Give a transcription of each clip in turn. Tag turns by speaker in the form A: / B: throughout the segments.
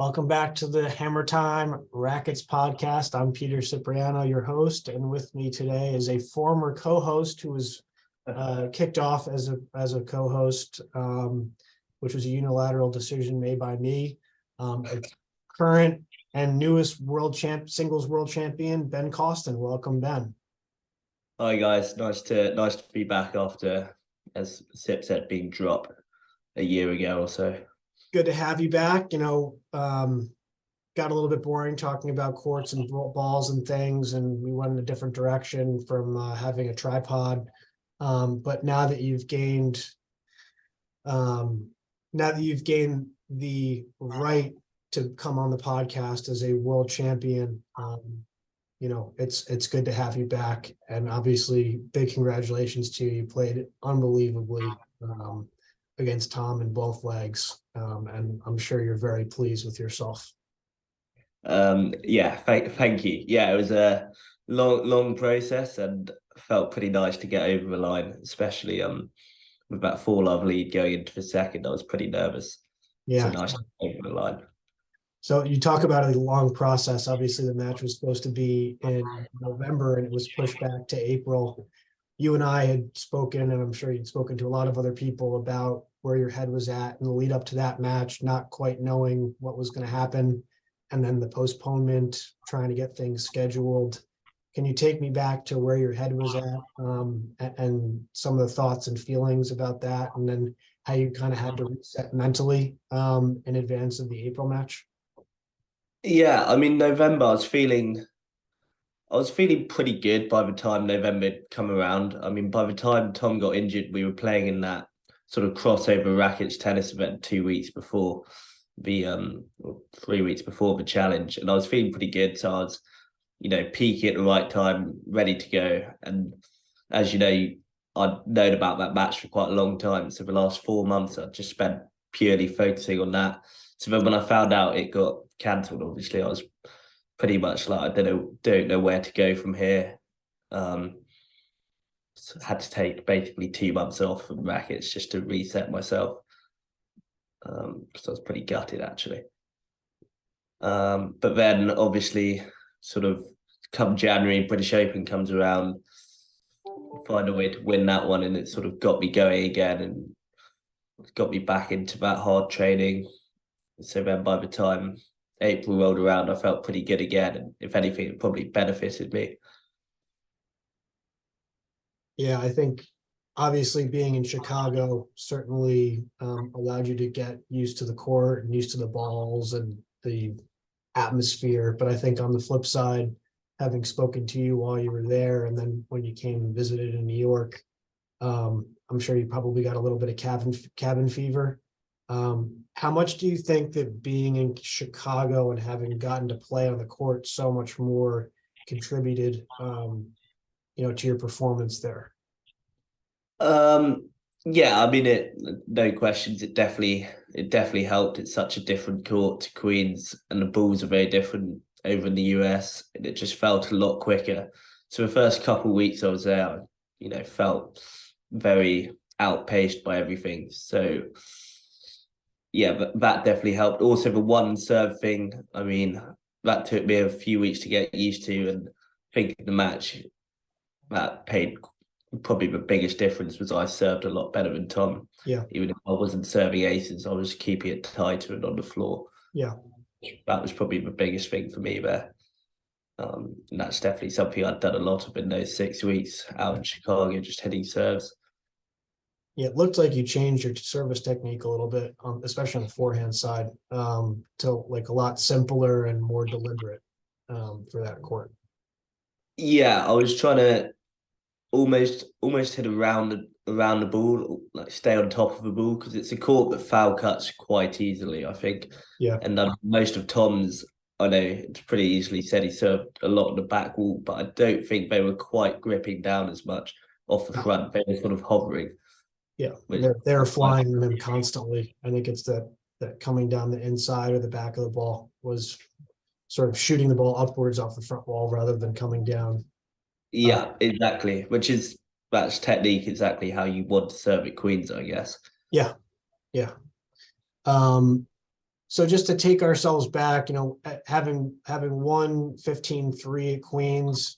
A: Welcome back to the Hammer Time Rackets podcast. I'm Peter Cipriano, your host, and with me today is a former co-host who was kicked off as a co-host, which was a unilateral decision made by me. A current and newest singles world champion, Ben Cawston. Welcome, Ben.
B: Hi guys, nice to be back after, as Sip said, being dropped a year ago or so.
A: Good to have you back. Got a little bit boring talking about courts and balls and things, and we went in a different direction from having a tripod. But now that you've gained the right to come on the podcast as a world champion, it's good to have you back. And obviously, big congratulations to you. You played unbelievably against Tom in both legs, and I'm sure you're very pleased with yourself.
B: Thank you. Yeah, it was a long process and felt pretty nice to get over the line, especially with that 4-love lead going into the second. I was pretty nervous.
A: Yeah,
B: so nice to get over the line.
A: So you talk about a long process. Obviously, the match was supposed to be in November, and it was pushed back to April. You and I had spoken, and I'm sure you'd spoken to a lot of other people about where your head was at in the lead up to that match, not quite knowing what was going to happen, and then the postponement, trying to get things scheduled. Can you take me back to where your head was at, and some of the thoughts and feelings about that, and then how you kind of had to reset mentally in advance of the April match?
B: Yeah, I mean, November, I was feeling pretty good by the time November had come around. I mean, by the time Tom got injured, we were playing in that sort of crossover Rackets tennis event 2 weeks before the 3 weeks before the challenge, and I was feeling pretty good. So I was, peaking at the right time, ready to go. And as you know, I'd known about that match for quite a long time. So the last 4 months, I just spent purely focusing on that. So then when I found out it got cancelled, obviously I was pretty much like, I don't know where to go from here. So had to take basically 2 months off from rackets just to reset myself. So I was pretty gutted actually. But then obviously sort of come January, British Open comes around, find a way to win that one, and it sort of got me going again and got me back into that hard training. So then by the time April rolled around, I felt pretty good again, and if anything, it probably benefited me.
A: Yeah, I think obviously being in Chicago certainly allowed you to get used to the court and used to the balls and the atmosphere. But I think on the flip side, having spoken to you while you were there, and then when you came and visited in New York, I'm sure you probably got a little bit of cabin fever. How much do you think that being in Chicago and having gotten to play on the court so much more contributed, to your performance there?
B: Yeah, I mean, no questions. It definitely helped. It's such a different court to Queens, and the balls are very different over in the US, and it just felt a lot quicker. So the first couple of weeks I was there, felt very outpaced by everything. So yeah, but that definitely helped. Also, the one serve thing, I mean, that took me a few weeks to get used to, and I think the match that paid probably the biggest difference was I served a lot better than Tom.
A: Yeah.
B: Even if I wasn't serving aces, I was keeping it tighter and on the floor.
A: Yeah.
B: That was probably the biggest thing for me there. And that's definitely something I'd done a lot of in those 6 weeks out in Chicago, just hitting serves.
A: Yeah, it looked like you changed your service technique a little bit, especially on the forehand side, to like a lot simpler and more deliberate for that court.
B: Yeah, I was trying to almost hit around the ball, like stay on top of the ball, because it's a court that foul cuts quite easily, I think.
A: Yeah.
B: And then most of Tom's, I know it's pretty easily said he served a lot on the back wall, but I don't think they were quite gripping down as much off the front. They were sort of hovering.
A: Yeah, they're flying them constantly. I think it's that coming down the inside or the back of the ball was sort of shooting the ball upwards off the front wall rather than coming down.
B: Yeah, exactly. That's technique, exactly how you want to serve at Queens, I guess.
A: Yeah. So just to take ourselves back, having won 15-3 at Queens,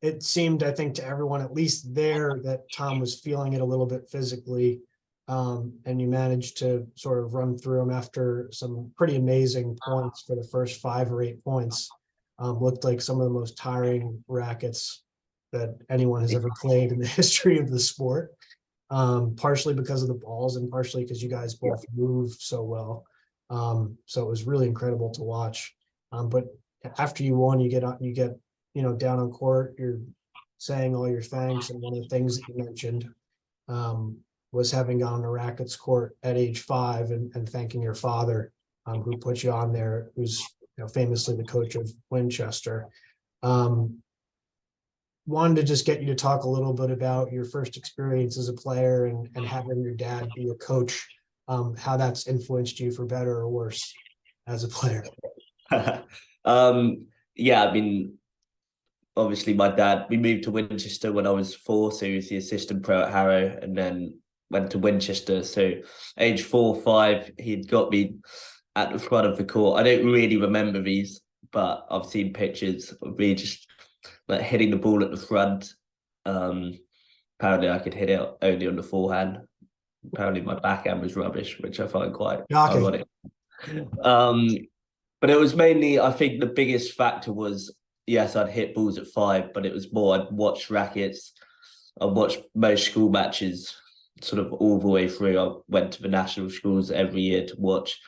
A: it seemed, I think, to everyone, at least there, that Tom was feeling it a little bit physically. And you managed to sort of run through him after some pretty amazing points for the first 5 or 8 points. Looked like some of the most tiring rackets that anyone has ever played in the history of the sport. Partially because of the balls and partially because you guys both move so well. So it was really incredible to watch. But after you won, you get down on court, you're saying all your thanks. And one of the things that you mentioned was having gone to Rackets court at age 5 and thanking your father, who put you on there, who's famously the coach of Winchester. Wanted to just get you to talk a little bit about your first experience as a player and having your dad be a coach, how that's influenced you for better or worse as a player.
B: Yeah, I mean, obviously my dad, we moved to Winchester when I was 4, so he was the assistant pro at Harrow, and then went to Winchester. So age 4, 5, he'd got me at the front of the court. I don't really remember these, but I've seen pictures of me just like hitting the ball at the front. Apparently I could hit it only on the forehand. Apparently my backhand was rubbish, which I find quite ironic. But it was mainly, I think the biggest factor was, yes, I'd hit balls at 5, but it was more I'd watch rackets. I watched most school matches sort of all the way through. I went to the national schools every year to watch.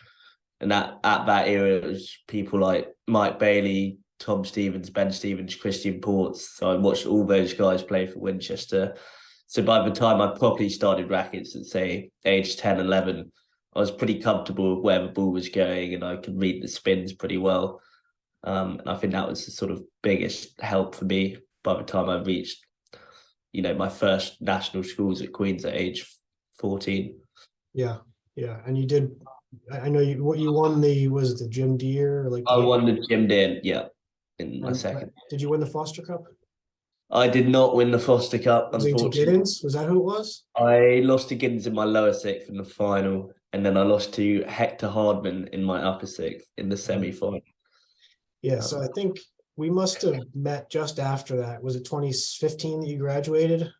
B: And at that era, it was people like Mike Bailey, Tom Stevens, Ben Stevens, Christian Ports. So I watched all those guys play for Winchester. So by the time I properly started rackets at, say, age 10, 11, I was pretty comfortable with where the ball was going and I could read the spins pretty well. And I think that was the sort of biggest help for me by the time I reached, my first national schools at Queen's at age 14.
A: Yeah. And you did, I know you won was it the Jim Deere?
B: I won the Jim Deere, yeah, in my second.
A: Did you win the Foster Cup?
B: I did not win the Foster Cup, unfortunately.
A: Was that who it was?
B: I lost to Giddens in my lower sixth in the final, and then I lost to Hector Hardman in my upper sixth in the semi-final.
A: Yeah, so I think we must have met just after that. Was it 2015 that you graduated?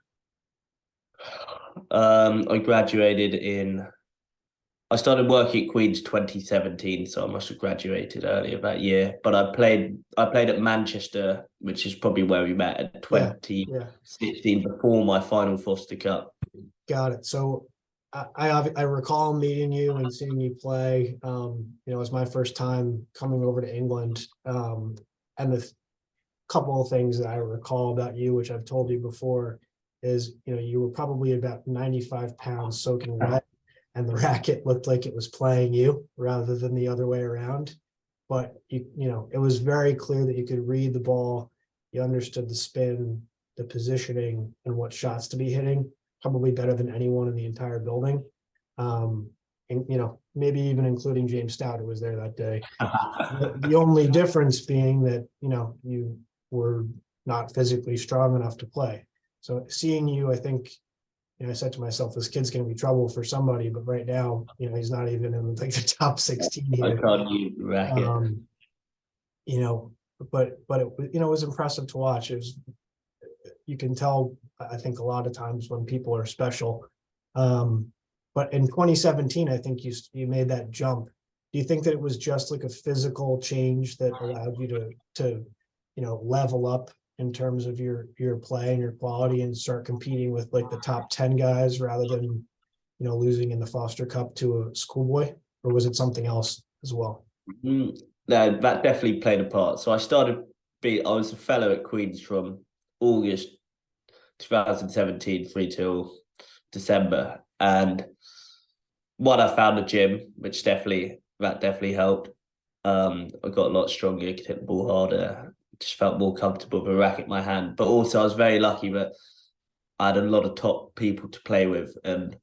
B: I graduated I started working at Queen's 2017, so I must have graduated earlier that year. But I played at Manchester, which is probably where we met at 2016 before my final Foster Cup.
A: Got it. So I recall meeting you and seeing you play. It was my first time coming over to England. And the couple of things that I recall about you, which I've told you before, is you were probably about 95 pounds soaking wet, and the racket looked like it was playing you rather than the other way around. But it was very clear that you could read the ball, you understood the spin, the positioning, and what shots to be hitting, probably better than anyone in the entire building. And maybe even including James Stout, who was there that day. The only difference being that you were not physically strong enough to play. So seeing you, I think, I said to myself, this kid's going to be trouble for somebody, but right now, he's not even in like the top 16 here.
B: I can't use the racket.
A: But it was impressive to watch. You can tell, I think, a lot of times when people are special. But in 2017, I think you made that jump. Do you think that it was just like a physical change that allowed you to level up in terms of your play and your quality and start competing with like the top 10 guys rather than losing in the Foster Cup to a schoolboy? Or was it something else as well?
B: No, that definitely played a part. So I was a fellow at Queen's from August 2017 through till December, and I found a gym, which definitely helped. I got a lot stronger, could hit the ball harder, just felt more comfortable with a racket in my hand. But also I was very lucky that I had a lot of top people to play with, and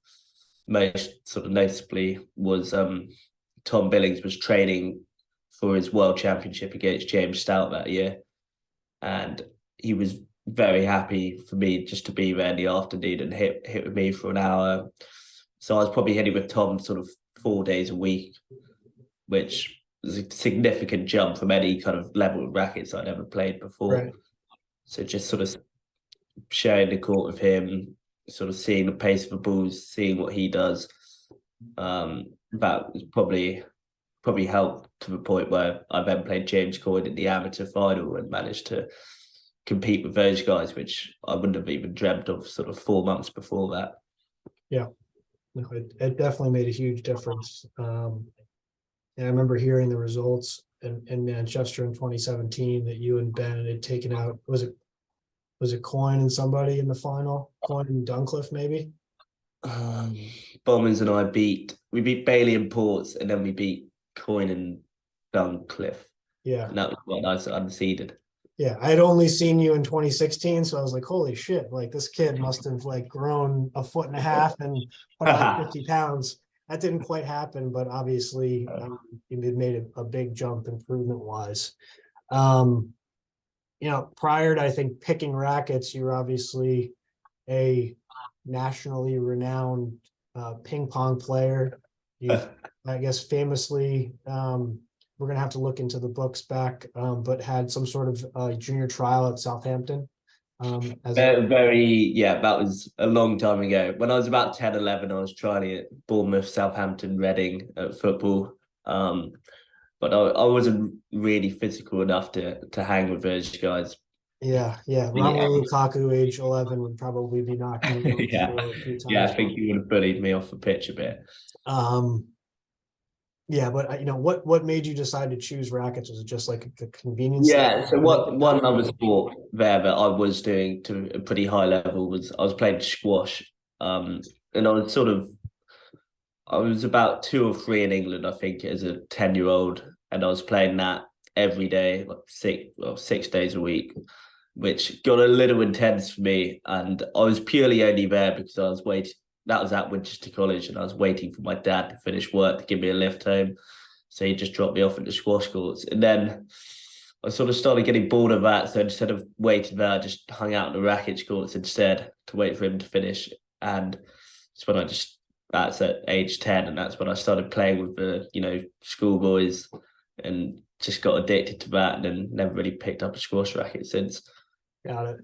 B: most sort of noticeably was Tom Billings was training for his world championship against James Stout that year, and he was very happy for me just to be there in the afternoon and hit with me for an hour. So I was probably hitting with Tom sort of 4 days a week, which is a significant jump from any kind of level of rackets I'd ever played before.
A: Right.
B: So just sort of sharing the court with him, sort of seeing the pace of the balls, seeing what he does. That was probably helped to the point where I then played James Coyne in the amateur final and managed to compete with those guys, which I wouldn't have even dreamt of sort of 4 months before that.
A: Yeah, no, it definitely made a huge difference. And I remember hearing the results in Manchester in 2017 that you and Ben had taken out. Was it Coyne and somebody in the final? Coyne and Duncliffe, maybe?
B: Um, Bombers and I beat Bailey and Ports, and then we beat Coyne and Duncliffe.
A: Yeah.
B: And that was what I was unseeded.
A: Yeah, I had only seen you in 2016, so I was like, holy shit, like this kid must have like grown a foot and a half and put on 50 pounds. That didn't quite happen, but obviously it made a big jump improvement wise. Prior to, I think, picking Rackets, you're obviously a nationally renowned ping pong player. You've, I guess, famously, we're going to have to look into the books back, but had some sort of junior trial at Southampton.
B: That was a long time ago. When I was about 10, 11, I was trying at Bournemouth, Southampton, Reading at football. But I wasn't really physical enough to hang with those guys.
A: Yeah. Romelu Lukaku, age 11, would probably be knocking you a few times.
B: Yeah, I think he would have bullied me off the pitch a bit.
A: Yeah, but what made you decide to choose Rackets? Was it just like a convenience?
B: Yeah, so one other sport there that I was doing to a pretty high level was I was playing squash. And I was about 2 or 3 in England, I think, as a 10-year-old, and I was playing that every day, like 6 days a week, which got a little intense for me. And I was purely only there because I was waiting. That was at Winchester College, and I was waiting for my dad to finish work to give me a lift home. So he just dropped me off at the squash courts. And then I sort of started getting bored of that. So instead of waiting there, I just hung out in the rackets courts instead to wait for him to finish. And it's when that's at age 10. And that's when I started playing with the, schoolboys and just got addicted to that and then never really picked up a squash racket since.
A: Got it.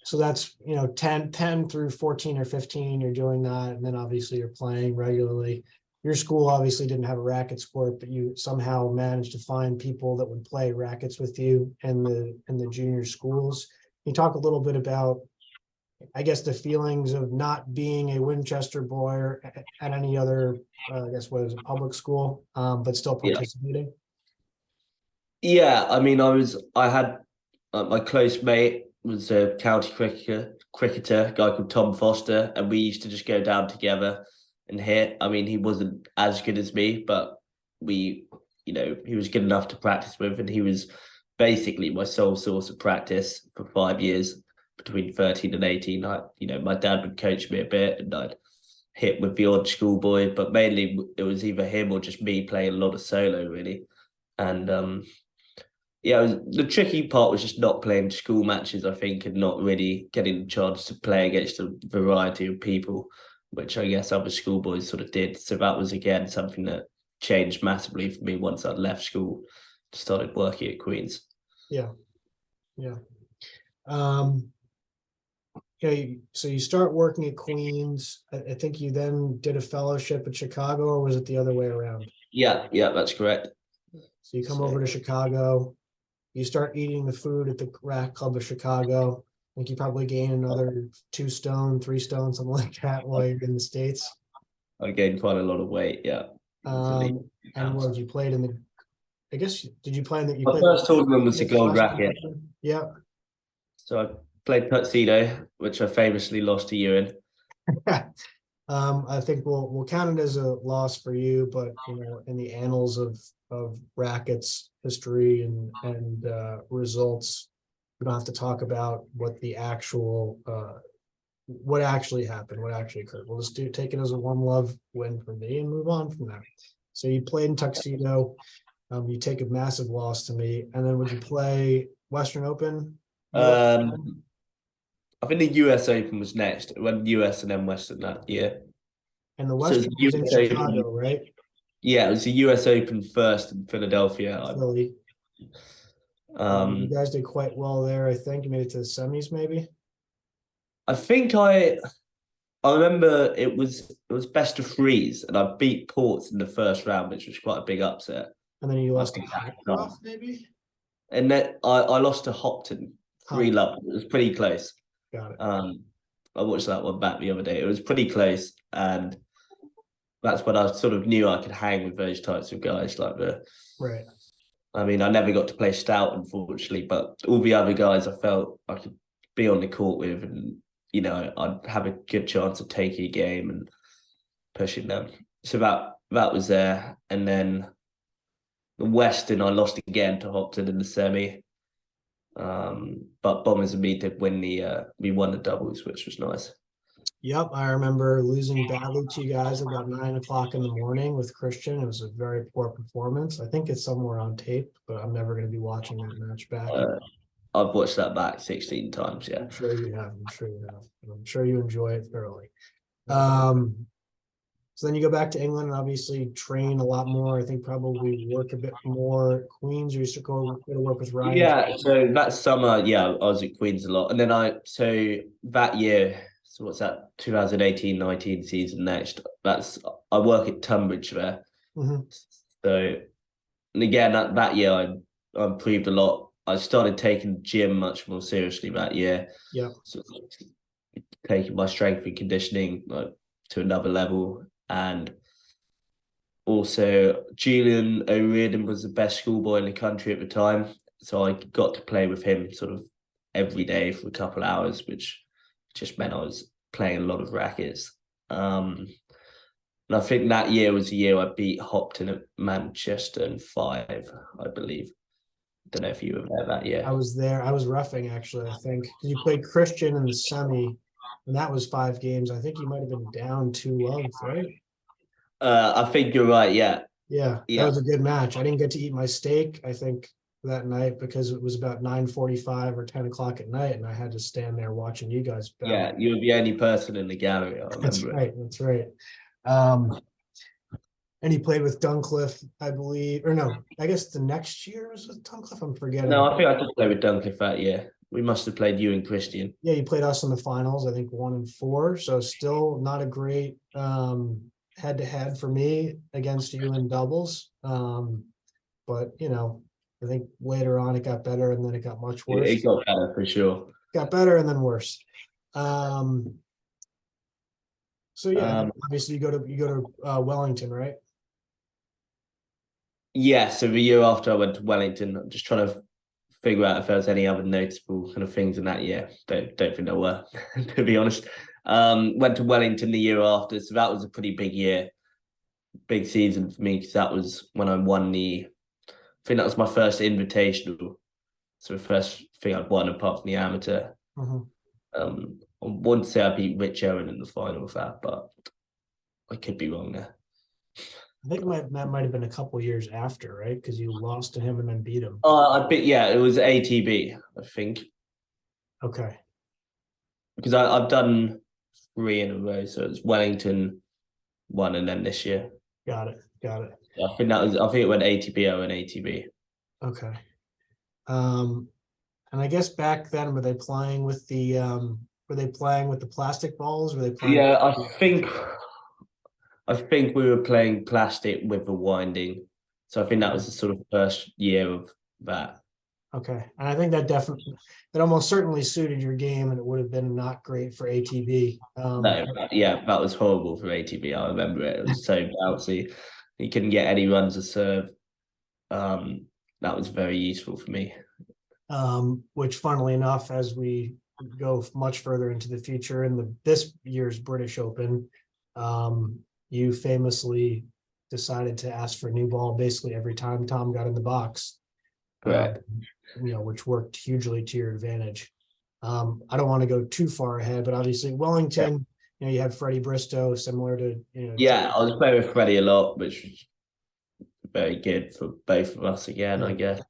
A: So that's, 10 through 14 or 15, you're doing that. And then obviously you're playing regularly. Your school obviously didn't have a racket sport, but you somehow managed to find people that would play rackets with you in the junior schools. Can you talk a little bit about, I guess, the feelings of not being a Winchester boy or at any other, I guess, what is a public school, but still participating?
B: Yeah, I mean, I had my close mate was a county cricketer, a guy called Tom Foster, and we used to just go down together and hit. I mean, he wasn't as good as me, but he was good enough to practice with, and he was basically my sole source of practice for 5 years between 13 and 18. My dad would coach me a bit, and I'd hit with the odd schoolboy, but mainly it was either him or just me playing a lot of solo, really. And the tricky part was just not playing school matches, I think, and not really getting the chance to play against a variety of people, which I guess other schoolboys sort of did. So that was, again, something that changed massively for me once I'd left school, started working at Queen's.
A: Yeah. So you start working at Queen's. I think you then did a fellowship at Chicago, or was it the other way around?
B: Yeah, that's correct.
A: So you come over to Chicago, you start eating the food at the Rack Club of Chicago. I think you probably gain another 2 stone, 3 stone, something like that while you're in the States.
B: I gained quite a lot of weight, yeah.
A: And what you played in I guess, did you play in the?
B: My first tournament was the Gold Racket.
A: Yeah.
B: So I played Tuxedo, which I famously lost to Ewan.
A: I think we'll count it as a loss for you, but in the annals of Rackets history and results, we don't have to talk about what the actual what actually happened, what actually occurred. We'll just take it as a one love win for me and move on from there. So you played in Tuxedo. You take a massive loss to me, and then would you play Western Open?
B: I think the US Open was next. It went US and then Western that year.
A: And the Western was in Chicago, right?
B: Yeah, it was the US Open first in Philadelphia.
A: Philly. You
B: Um,
A: guys did quite well there. I think you made it to the semis, maybe.
B: I think I remember it was best of threes, and I beat Ports in the first round, which was quite a big upset.
A: And then you
B: I
A: lost to
B: think that
A: Hawcroft, maybe.
B: and then I lost to Hopton
A: Huh.
B: 3-love. It was pretty close.
A: Got it.
B: Um, I watched that one back the other day. It was pretty close, and that's when I sort of knew I could hang with those types of guys.
A: Right.
B: I mean, I never got to play Stout, unfortunately, but all the other guys I felt I could be on the court with, and I'd have a good chance of taking a game and pushing them. So that was there, and then the Western I lost again to Hopton in the semi. But Bombers and me did win we won the doubles, which was nice.
A: Yep, I remember losing badly to you guys about 9 o'clock in the morning with Christian. It was a very poor performance. I think it's somewhere on tape, but I'm never going to be watching that match back.
B: I've watched that back 16 times. Yeah.
A: I'm sure you have. I'm sure you have. I'm sure you enjoy it thoroughly. Um, so then you go back to England and obviously train a lot more. I think probably work a bit more. Queens, you used to go to work with Ryan.
B: Yeah, so that summer, yeah, I was at Queens a lot. And then so that year, so what's that, 2018-19 season next, I work at Tunbridge there.
A: Mhm.
B: So, and again, that year I improved a lot. I started taking the gym much more seriously that year.
A: Yep.
B: So taking my strength and conditioning to another level. And also, Julian O'Riordan was the best schoolboy in the country at the time. So I got to play with him sort of every day for a couple of hours, which just meant I was playing a lot of rackets. And I think that year was the year I beat Hopton at Manchester in 5, I believe. Don't know if you were there that
A: I
B: year.
A: was there. I was roughing actually, I think. You played Christian in the semi, and that was 5 games. I think you might have been down 2-love, right?
B: I think you're right. Yeah,
A: Yeah, that
B: yeah,
A: was a good match. I didn't get to eat my steak, I think, that night because it was about 9:45 or 10 o'clock at night, and I had to stand there watching you guys battle.
B: yeah. You were the only person in the gallery. I
A: That's
B: remember it.
A: right. That's right. Um, and he played with Duncliffe, I believe, or no, I guess the next year was with Duncliffe. I'm forgetting.
B: No, I think I just played with Duncliffe that year. We must have played you and Christian.
A: Yeah, you played us in the finals, I think 1-4. So still not a great head to head for me against you in doubles. But I think later on it got better and then it got much
B: It
A: worse.
B: got better for sure.
A: Got better and then worse. Um, so yeah,
B: Um,
A: obviously you go to Wellington, right?
B: yeah, so the year after I went to Wellington, I'm just trying to figure out if there was any other notable kind of things in that year. Don't think there were, to be honest. Went to Wellington the year after, so that was a pretty big year, big season for me because that was when I won I think that was my first invitational, so the first thing I'd won apart from the amateur.
A: Mhm.
B: I want to say I beat Rich Owen in the final of that, but I could be wrong there.
A: I think that might have been a couple years after, right? Because you lost to him and then beat him.
B: Yeah, it was ATB, I think,
A: Okay,
B: because I've done 3 in a row, so it's Wellington one, and then this year.
A: got it, got it.
B: I think it went ATBO and ATB.
A: Okay. Um, and I guess back then were they playing with the plastic balls? Were they playing?
B: Yeah, I think we were playing plastic with the winding, so I think that was the sort of first year of that.
A: Okay, and I think that almost certainly suited your game, and it would have been not great for ATB.
B: No, yeah, that was horrible for ATB. I remember it. It was so bouncy. He couldn't get any runs to serve. That was very useful for me.
A: Which funnily enough, as we go much further into the future in this year's British Open, you famously decided to ask for a new ball basically every time Tom got in the box,
B: Correct.
A: which worked hugely to your advantage. I don't want to go too far ahead, but obviously Wellington, you had Freddie Bristow, similar to
B: Yeah, I was playing with Freddie a lot, which was very good for both of us again, I guess.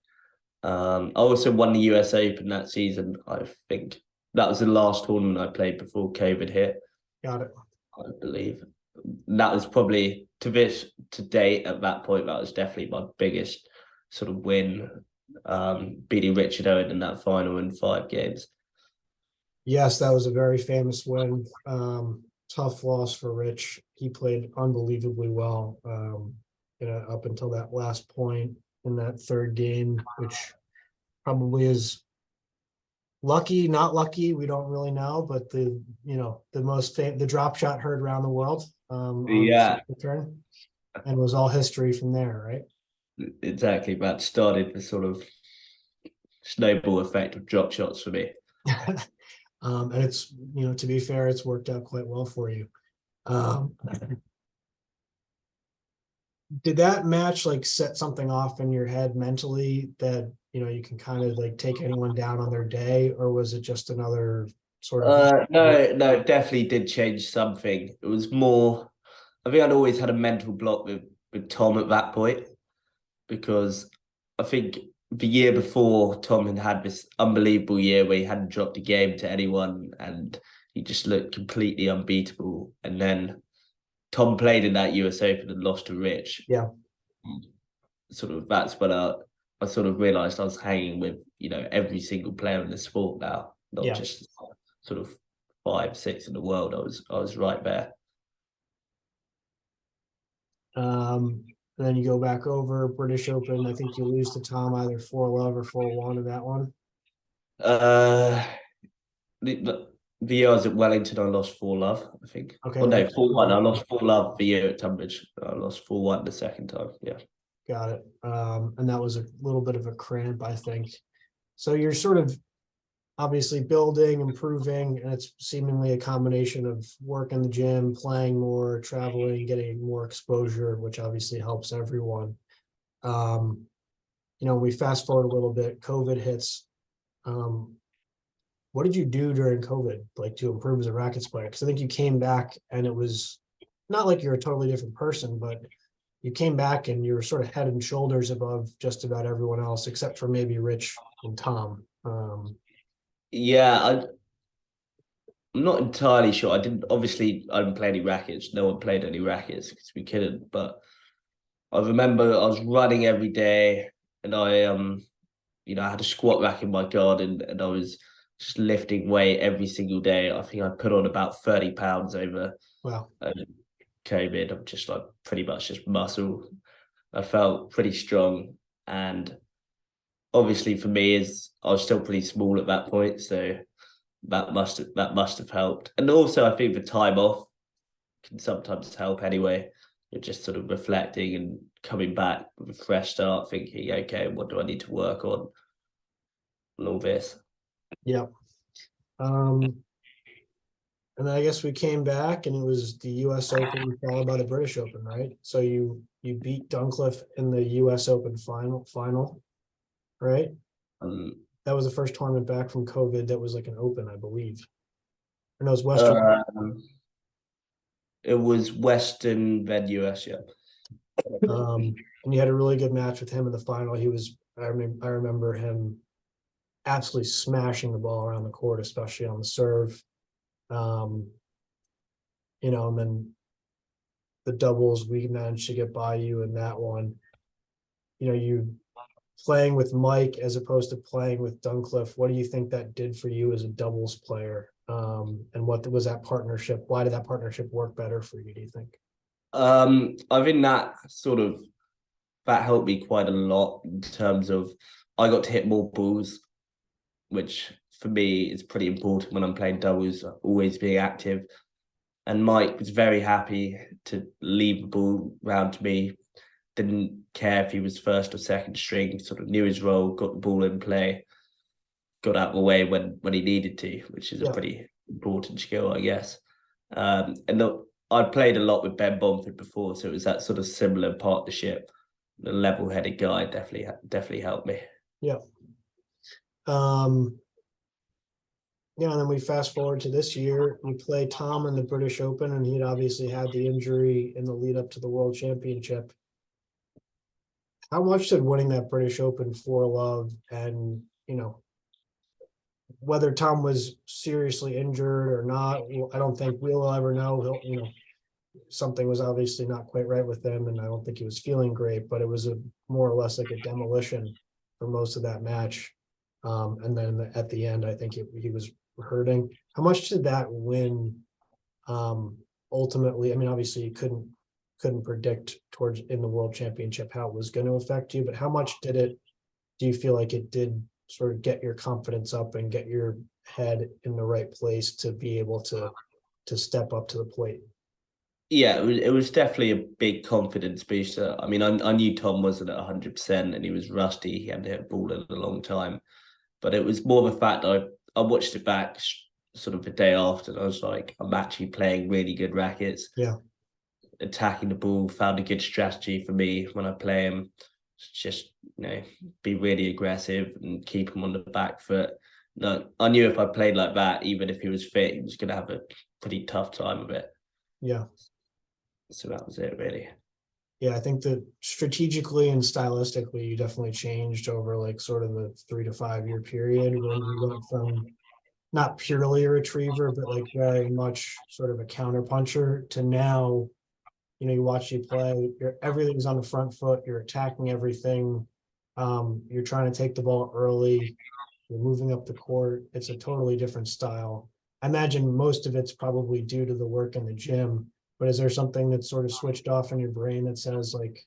B: I also won the US Open that season. I think that was the last tournament I played before COVID hit,
A: Got it.
B: I believe. that was probably to date at that point. That was definitely my biggest sort of win, beating Richard Owen in that final in 5 games.
A: Yes, that was a very famous win. Tough loss for Rich. He played unbelievably well, up until that last point in that third game, which probably is lucky, not lucky. We don't really know, but the drop shot heard around the world on the
B: Yeah,
A: second turn, and was all history from there, right?
B: exactly. That started the sort of snowball effect of drop shots for me.
A: And it's, to be fair, it's worked out quite well for you. Um, did that match like set something off in your head mentally that, you can kind of like take anyone down on their day, or was it just another sort of,
B: No, no, it definitely did change something. It was more. I think I'd always had a mental block with Tom at that point because I think the year before Tom had this unbelievable year where he hadn't dropped a game to anyone and he just looked completely unbeatable. And then Tom played in that US Open and lost to Rich.
A: yeah,
B: Sort of that's when I sort of realised I was hanging with, every single player in the sport now, not
A: yeah.
B: just sort of 5, 6 in the world. I was right there.
A: And then you go back over British Open. I think you lose to Tom either 4-love or 4-1 in that one.
B: Uh, the year I was at Wellington, I lost 4-love, I think.
A: Okay,
B: Oh
A: that
B: no,
A: was
B: 4-1. I
A: 4-1.
B: lost 4-love the year at Tunbridge. I lost 4-1 the second time. Yeah.
A: Got it. And that was a little bit of a cramp, I think. So you're sort of obviously building, improving, and it's seemingly a combination of work in the gym, playing more, traveling, getting more exposure, which obviously helps everyone. Um, we fast forward a little bit, COVID hits. Um, what did you do during COVID, like to improve as a rackets player? Because I think you came back and it was not like you're a totally different person, but you came back and you were sort of head and shoulders above just about everyone else, except for maybe Rich and Tom.
B: Yeah, I'm not entirely sure. I didn't play any rackets. No one played any rackets because we couldn't. But I remember I was running every day and I had a squat rack in my garden and I was just lifting weight every single day. I think I put on about 30 pounds over
A: Well,
B: COVID. I'm just like pretty much just muscle. I felt pretty strong. And obviously for me is I was still pretty small at that point. So that must have helped. And also I think the time off can sometimes help anyway. You're just sort of reflecting and coming back with a fresh start, thinking, okay, what do I need to work on? And all this.
A: yeah. Um, and then I guess we came back and it was the US Open followed by the British Open, right? So you beat Duncliffe in the US Open final, right?
B: Um,
A: That was the first tournament back from COVID that was like an open, I believe. And it was Western.
B: um, it was Western, then US, yeah.
A: And you had a really good match with him in the final. I remember him absolutely smashing the ball around the court, especially on the serve. Um, and then the doubles, we managed to get by you in that one. You playing with Mike as opposed to playing with Duncliffe. What do you think that did for you as a doubles player? And what was that partnership? Why did that partnership work better for you, do you think?
B: I think that helped me quite a lot in terms of I got to hit more balls, which for me is pretty important when I'm playing doubles, always being active. And Mike was very happy to leave the ball round to me. Didn't care if he was first or second string, sort of knew his role, got the ball in play, got out of the way when he needed to, which is a
A: Yeah.
B: pretty important skill, I guess. And I played a lot with Ben Bomford before, so it was that sort of similar partnership. The level-headed guy definitely helped me.
A: Yeah. Um, and then we fast forward to this year. You play Tom in the British Open, and he'd obviously had the injury in the lead up to the World Championship. How much did winning that British Open for love, and whether Tom was seriously injured or not, I don't think we'll ever know. He'll, something was obviously not quite right with him, and I don't think he was feeling great, but it was a more or less like a demolition for most of that match. And then at the end, I think he was hurting. How much did that win ultimately? I mean, obviously you couldn't predict towards in the World Championship how it was going to affect you, but how much do you feel like it did sort of get your confidence up and get your head in the right place to be able to step up to the plate?
B: Yeah, it was definitely a big confidence booster. I mean, I knew Tom wasn't at 100% and he was rusty. He hadn't hit a ball in a long time, but it was more the fact that I watched it back sort of the day after, and I was like, I'm actually playing really good rackets,
A: Yeah,
B: attacking the ball. Found a good strategy for me when I play him. Just be really aggressive and keep him on the back foot. No, I knew if I played like that, even if he was fit, he was going to have a pretty tough time of it.
A: yeah.
B: So that was it, really.
A: Yeah, I think that strategically and stylistically, you definitely changed over like sort of the 3 to 5 year period when you went from not purely a retriever, but like very much sort of a counterpuncher to now, you watch you play, everything's on the front foot, you're attacking everything. You're trying to take the ball early, you're moving up the court. It's a totally different style. I imagine most of it's probably due to the work in the gym, but is there something that's sort of switched off in your brain that says like,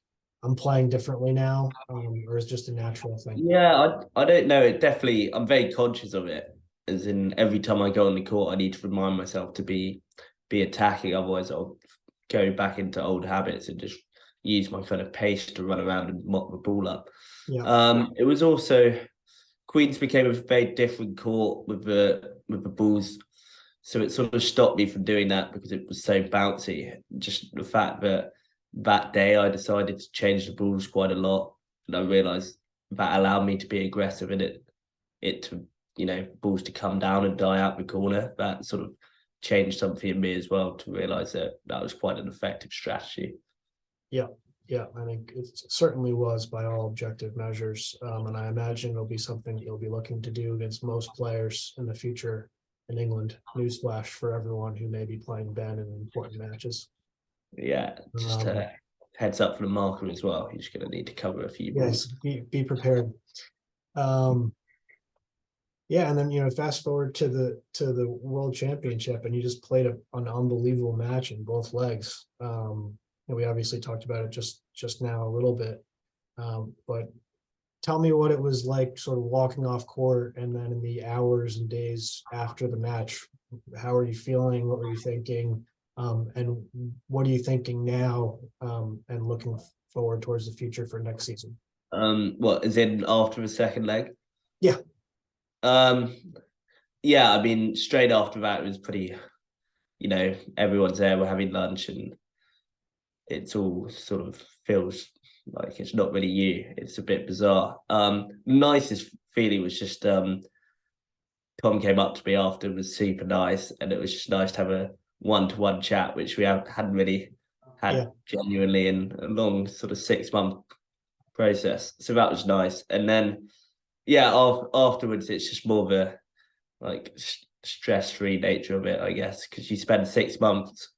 A: I'm playing differently now, or is it just a natural thing?
B: Yeah, I don't know. It definitely, I'm very conscious of it. As in, every time I go on the court, I need to remind myself to be attacking. Otherwise, I'll go back into old habits and just use my kind of pace to run around and mop the ball up.
A: Yeah,
B: It was also Queens became a very different court with the balls, so it sort of stopped me from doing that because it was so bouncy. Just the fact that that day I decided to change the balls quite a lot, and I realised that allowed me to be aggressive in it to balls to come down and die out the corner. That sort of changed something in me as well to realise that that was quite an effective strategy.
A: yeah, yeah. I think it certainly was by all objective measures. And I imagine it'll be something you'll be looking to do against most players in the future in England. Newsflash for everyone who may be playing Ben in important matches.
B: Yeah, just
A: Um,
B: heads up for the marker as well. You're just going to need to cover a few
A: yes,
B: balls.
A: be prepared. Um, yeah, and then fast forward to the World Championship, and you just played an unbelievable match in both legs. And we obviously talked about it just now a little bit, but tell me what it was like, sort of walking off court, and then in the hours and days after the match. How are you feeling? What were you thinking? And what are you thinking now? And looking forward towards the future for next season.
B: What is in after the second leg?
A: Yeah,
B: Um, yeah, I mean, straight after that, it was pretty. Everyone's there. We're having lunch, and it's all sort of feels like it's not really you. It's a bit bizarre. Nicest feeling was just Tom came up to me after, was super nice, and it was just nice to have a one-to-one chat, which we hadn't really
A: yeah,
B: had genuinely in a long sort of 6 month process. So that was nice. And then yeah, afterwards it's just more of a like stress-free nature of it, I guess, because you spend 6 months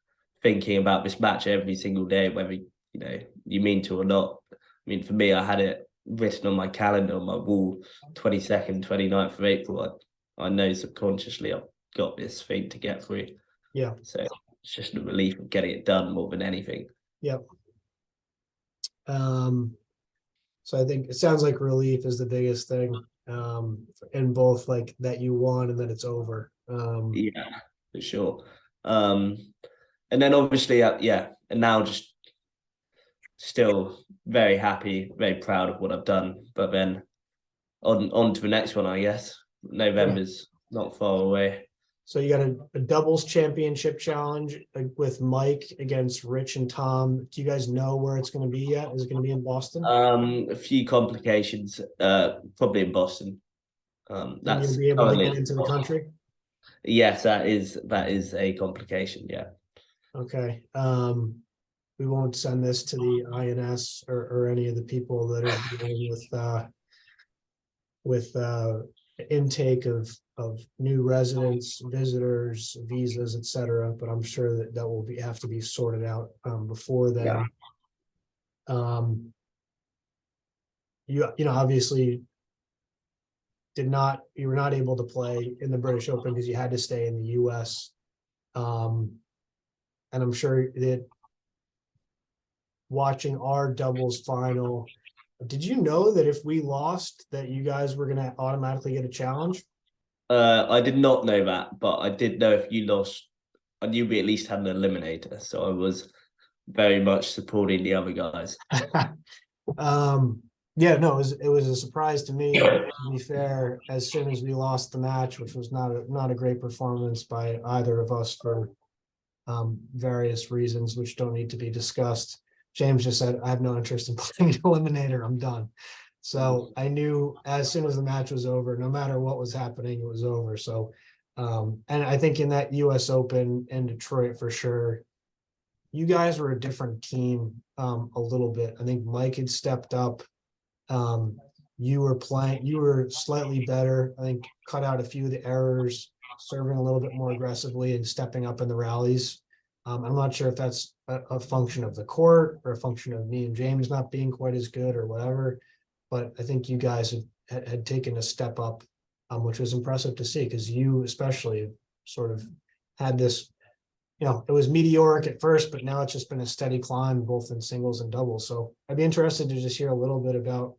B: thinking about this match every single day, whether you mean to or not. I mean, for me, I had it written on my calendar on my wall, 22nd, 29th of April. I know subconsciously I've got this thing to get through.
A: yeah,
B: So it's just a relief of getting it done more than anything.
A: yeah. Um, so I think it sounds like relief is the biggest thing, in both like that you won and that it's over.
B: Yeah, for sure. Um, and then obviously, yeah, and now just still very happy, very proud of what I've done. But then on to the next one, I guess.
A: Yeah.
B: November's not far away.
A: So you got a doubles championship challenge with Mike against Rich and Tom. Do you guys know where it's going to be yet? Is it going to be in Boston?
B: A few complications, probably in Boston.
A: And you'll
B: That's
A: be able to
B: currently
A: get into the country?
B: yes, that is a complication. Yeah.
A: Okay. We won't send this to the INS or any of the people that are dealing with intake of new residents, visitors, visas, etc. But I'm sure that that will have to be sorted out before then. Um, you know, obviously you were not able to play in the British Open because you had to stay in the US. And I'm sure that watching our doubles final, did you know that if we lost that you guys were going to automatically get a challenge?
B: I did not know that, but I did know if you lost, I knew we at least had an eliminator, so I was very much supporting the other guys.
A: Yeah, no, it was a surprise to me. To be fair, as soon as we lost the match, which was not a great performance by either of us for various reasons, which don't need to be discussed. James just said, "I have no interest in playing an eliminator. I'm done." So I knew as soon as the match was over, no matter what was happening, it was over. So, and I think in that U.S. Open in Detroit for sure, you guys were a different team a little bit. I think Mike had stepped up. You were slightly better. I think cut out a few of the errors, serving a little bit more aggressively and stepping up in the rallies. I'm not sure if that's a function of the court or a function of me and James not being quite as good or whatever, but I think you guys had taken a step up, which was impressive to see because you especially sort of had this, you know, it was meteoric at first, but now it's just been a steady climb both in singles and doubles. So I'd be interested to just hear a little bit about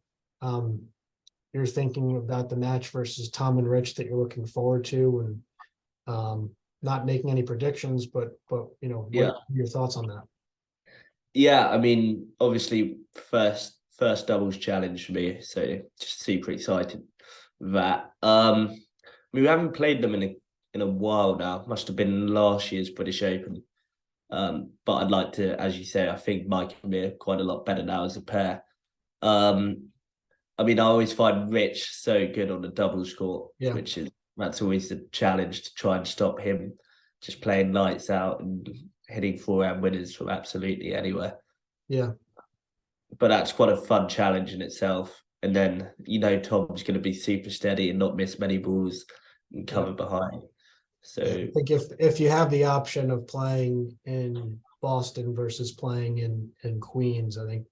A: your thinking about the match versus Tom and Rich that you're looking forward to, and not making any predictions, but you know, what are your thoughts on that?
B: Yeah, I mean, obviously, first doubles challenge for me, so just super excited with that. We haven't played them in a while now. Must have been last year's British Open. But I'd like to, as you say, I think Mike and me are quite a lot better now as a pair. I mean, I always find Rich so good on the doubles court,
A: Yeah,
B: that's always the challenge to try and stop him just playing lights out and hitting forehand winners from absolutely anywhere.
A: yeah,
B: But that's quite a fun challenge in itself. And then you know Tom's going to be super steady and not miss many balls and
A: yeah.
B: cover behind. So
A: Yeah, I think if you have the option of playing in Boston versus playing in Queens, I think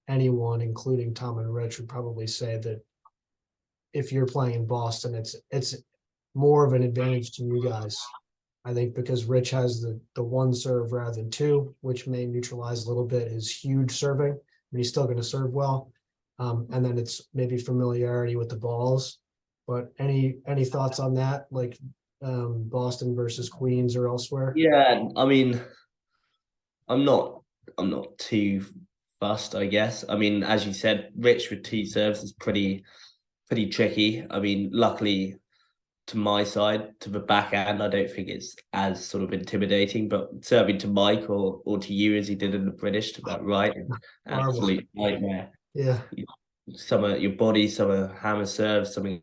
A: anyone, including Tom and Rich, would probably say that if you're playing in Boston, it's more of an advantage to you guys. I think because Rich has the one serve rather than two, which may neutralize a little bit his huge serving, and he's still going to serve well. And then it's maybe familiarity with the balls. But any thoughts on that, like Boston versus Queens or elsewhere?
B: yeah, I mean, I'm not I'm not too fussed, I guess. I mean, as you said, Rich with two serves is pretty tricky. I mean, luckily to my side, to the backhand, I don't think it's as sort of intimidating, but serving to Mike or to you as he did in the British to that right,
A: Horrible.
B: absolute nightmare.
A: Yeah.
B: Some are your body, some are hammer serves, something.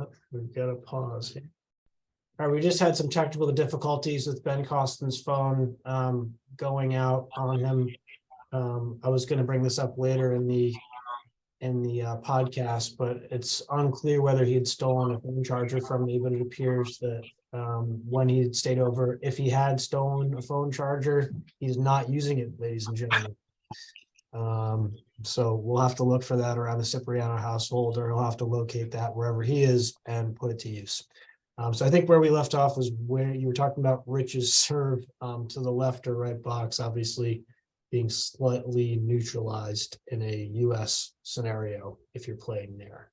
A: Oh, we've got to pause here. All right, we just had some technical difficulties with Ben Cawston's phone going out on him. I was going to bring this up later in the podcast, but it's unclear whether he had stolen a phone charger from me. But it appears that when he had stayed over, if he had stolen a phone charger, he's not using it, ladies and gentlemen. So we'll have to look for that around the Cipriano household, or he'll have to locate that wherever he is and put it to use. So I think where we left off was where you were talking about Rich's serve to the left or right box, obviously being slightly neutralized in a US scenario if you're playing there.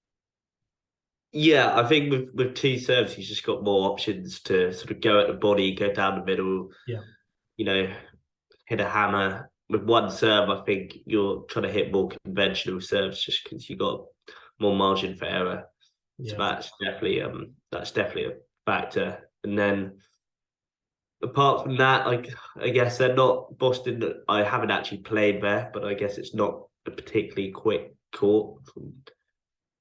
B: Yeah, I think with two serves, he's just got more options to sort of go at the body, go down the middle,
A: Yeah.
B: you know, hit a hammer. With one serve, I think you're trying to hit more conventional serves just because you got more margin for error. So
A: Yeah.
B: that's definitely a factor. And then apart from that, I guess they're not Boston. I haven't actually played there, but I guess it's not a particularly quick court from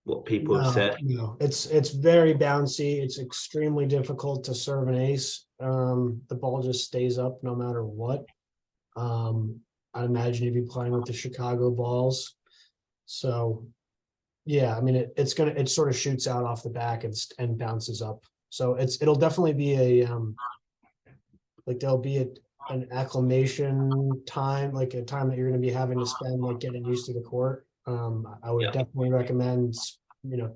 B: what people have
A: No,
B: said.
A: no, it's very bouncy. It's extremely difficult to serve an ace. The ball just stays up no matter what. I imagine you'd be playing with the Chicago balls. So Yeah, I mean, it sort of shoots out off the back and bounces up. So it'll definitely be like there'll be an acclimation time, like a time that you're going to be having to spend like getting used to the court. I would
B: Yeah.
A: definitely recommend,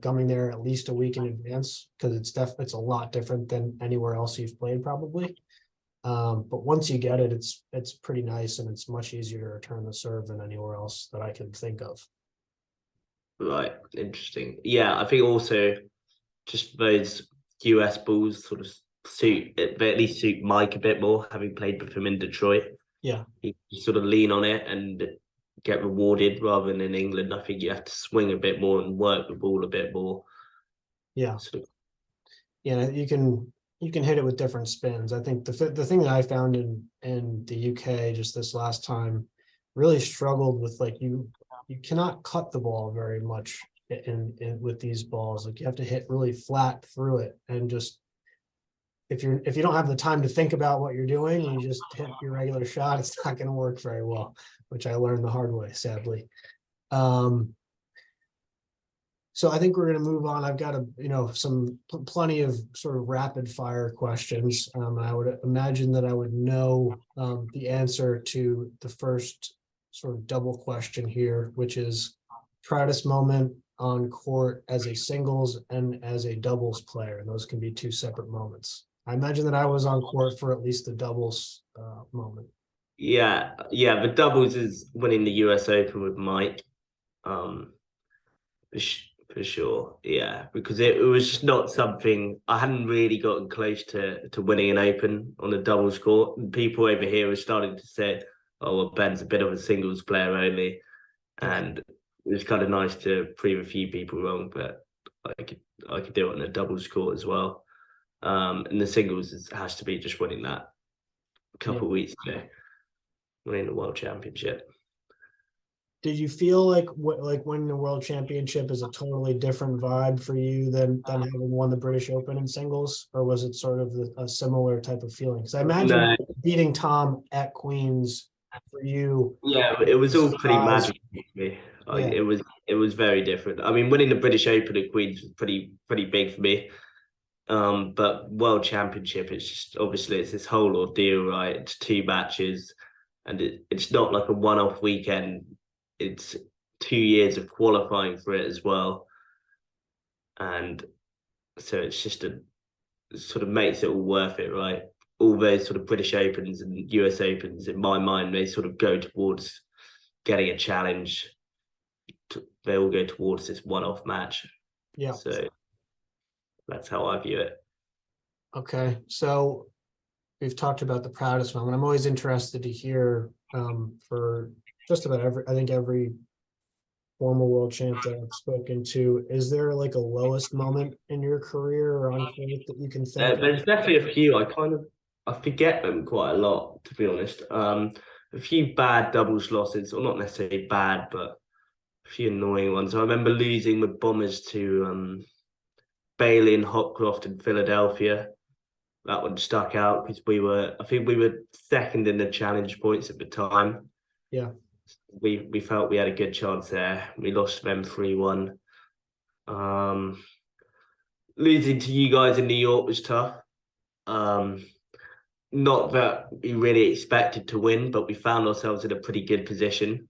A: coming there at least a week in advance because it's a lot different than anywhere else you've played probably. But once you get it, it's pretty nice and it's much easier to return the serve than anywhere else that I can think of.
B: Right, interesting. Yeah, I think also just those US balls sort of suit it, but at least suit Mike a bit more, having played with him in Detroit.
A: Yeah,
B: You sort of lean on it and get rewarded rather than in England. I think you have to swing a bit more and work the ball a bit more.
A: yeah,
B: Sort of,
A: yeah. You can hit it with different spins. I think the thing that I found in the UK just this last time really struggled with like you cannot cut the ball very much in with these balls. Like you have to hit really flat through it and just if you don't have the time to think about what you're doing and you just hit your regular shot, it's not going to work very well, which I learned the hard way, sadly. Um, so I think we're going to move on. I've got plenty of sort of rapid fire questions. And I would imagine that I would know the answer to the first sort of double question here, which is proudest moment on court as a singles and as a doubles player. And those can be two separate moments. I imagine that I was on court for at least the doubles moment.
B: yeah. The doubles is winning the US Open with Mike. Um, for sure, yeah, because it was just not something I hadn't really gotten close to winning an Open on a doubles court. And people over here were starting to say, "Oh, well, Ben's a bit of a singles player only,"
A: Okay.
B: and it was kind of nice to prove a few people wrong. But I could I could do it on a doubles court as well. And the singles has to be just winning that a
A: Yeah.
B: couple of weeks ago, winning the World Championship.
A: Did you feel like winning the world championship is a totally different vibe for you than having won the British Open in singles, or was it sort of a similar type of feeling? Because I imagine
B: No,
A: beating Tom at Queens for you
B: yeah, it was all pretty
A: size.
B: magical to me. Like
A: Yeah,
B: it was very different. I mean, winning the British Open at Queens was pretty big for me. But World Championship, it's just obviously it's this whole ordeal, right? It's two matches, and it's not like a one-off weekend. It's 2 years of qualifying for it as well, and so it's just a sort of makes it all worth it, right? All those sort of British Opens and US Opens, in my mind, they sort of go towards getting a challenge. They all go towards this one-off match.
A: yeah.
B: So that's how I view it.
A: Okay. So we've talked about the proudest moment. I'm always interested to hear for just about every former world champ that I've spoken to. Is there like a lowest moment in your career or on court that you can think of?
B: There's definitely a few. I forget them quite a lot, to be honest. A few bad doubles losses, or not necessarily bad, but a few annoying ones. I remember losing with Bombers to Bailey and Hopcroft in Philadelphia. That one stuck out because I think we were second in the challenge points at the time.
A: Yeah.
B: We felt we had a good chance there. We lost them 3-1. Um, Losing to you guys in New York was tough. Um, Not that we really expected to win, but we found ourselves in a pretty good position.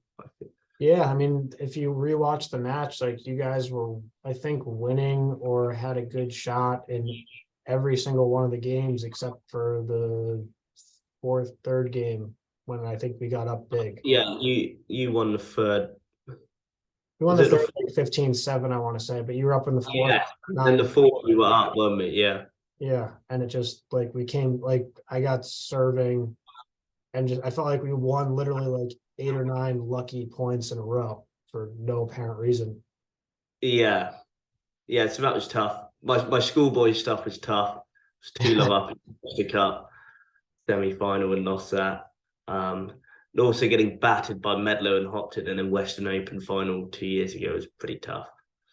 A: Yeah, I mean, if you rewatch the match, like you guys were, I think, winning or had a good shot in every single one of the games except for the third game when I think we got up big.
B: Yeah, you won the third.
A: We won
B: Was
A: the
B: it the
A: third like 15-7, I want to say, but you were up in the fourth
B: yeah? Then the
A: 9.
B: fourth we were up, weren't we? Yeah.
A: Yeah, and it just like we came like I got serving and just I felt like we won literally like 8 or 9 lucky points in a row for no apparent reason.
B: Yeah. Yeah, so that was tough. My schoolboy stuff was tough. It was too long up in the cup semi-final and lost that. And also getting battered by Medlow and Hopton in a Western Open final 2 years ago was pretty tough.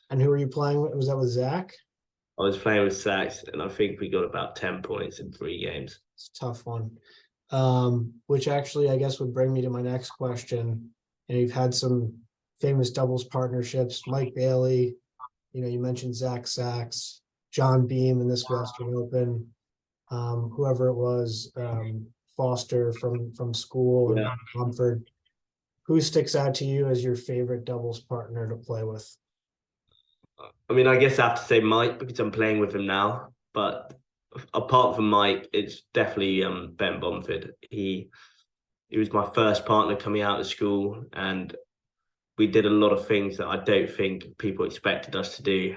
A: And who were you playing with? Was that with Zach?
B: I was playing with Sachs, and I think we got about 10 points in 3 games.
A: It's a tough one. Which actually I guess would bring me to my next question. And you've had some famous doubles partnerships, Mike Bailey, you mentioned Zach Sachs, John Beam in this Western Open, whoever it was, Foster from school and
B: Yeah.
A: Mumford. Who sticks out to you as your favorite doubles partner to play with?
B: I mean, I guess I have to say Mike because I'm playing with him now. But apart from Mike, it's definitely Ben Bomford. He was my first partner coming out of school, and we did a lot of things that I don't think people expected us to do.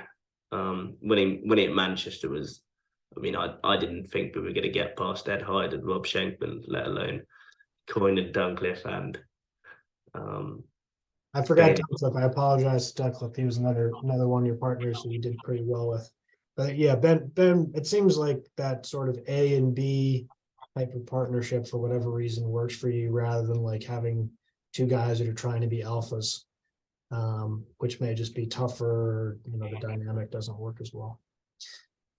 B: Winning at Manchester was, I mean, I didn't think we were going to get past Ed Hyde and Rob Schenkman, let alone Coyne and Duncliffe and um,
A: I forgot
B: Bailey.
A: Duncliffe. I apologize to Duncliffe. He was another one of your partners who you did pretty well with. But yeah, Ben, it seems like that sort of A and B type of partnership for whatever reason works for you rather than like having two guys that are trying to be alphas, which may just be tougher, the dynamic doesn't work as well.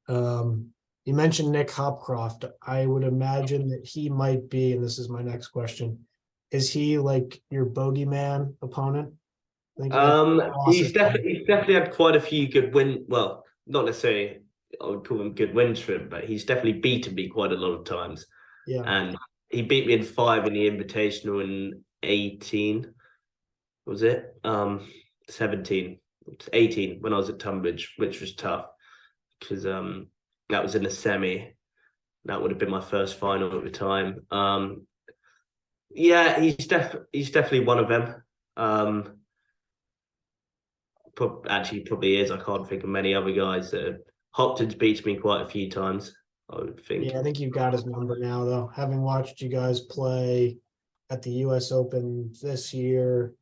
A: You mentioned Nick Hopcroft. I would imagine that he might be, and this is my next question, is he like your bogeyman opponent? I think he had losses.
B: He's definitely had quite a few good win. Well, not necessarily I would call them good wins for him, but he's definitely beaten me quite a lot of times.
A: Yeah.
B: And he beat me in 5 in the Invitational in 18. Was it? 17, 18 when I was at Tunbridge, which was tough because that was in a semi. That would have been my first final at the time. Yeah, he's definitely one of them. Actually, probably is. I can't think of many other guys that Hopton's beats me quite a few times. I would think.
A: Yeah, I think you've got his number now, though. Having watched you guys play at the U.S. Open this year,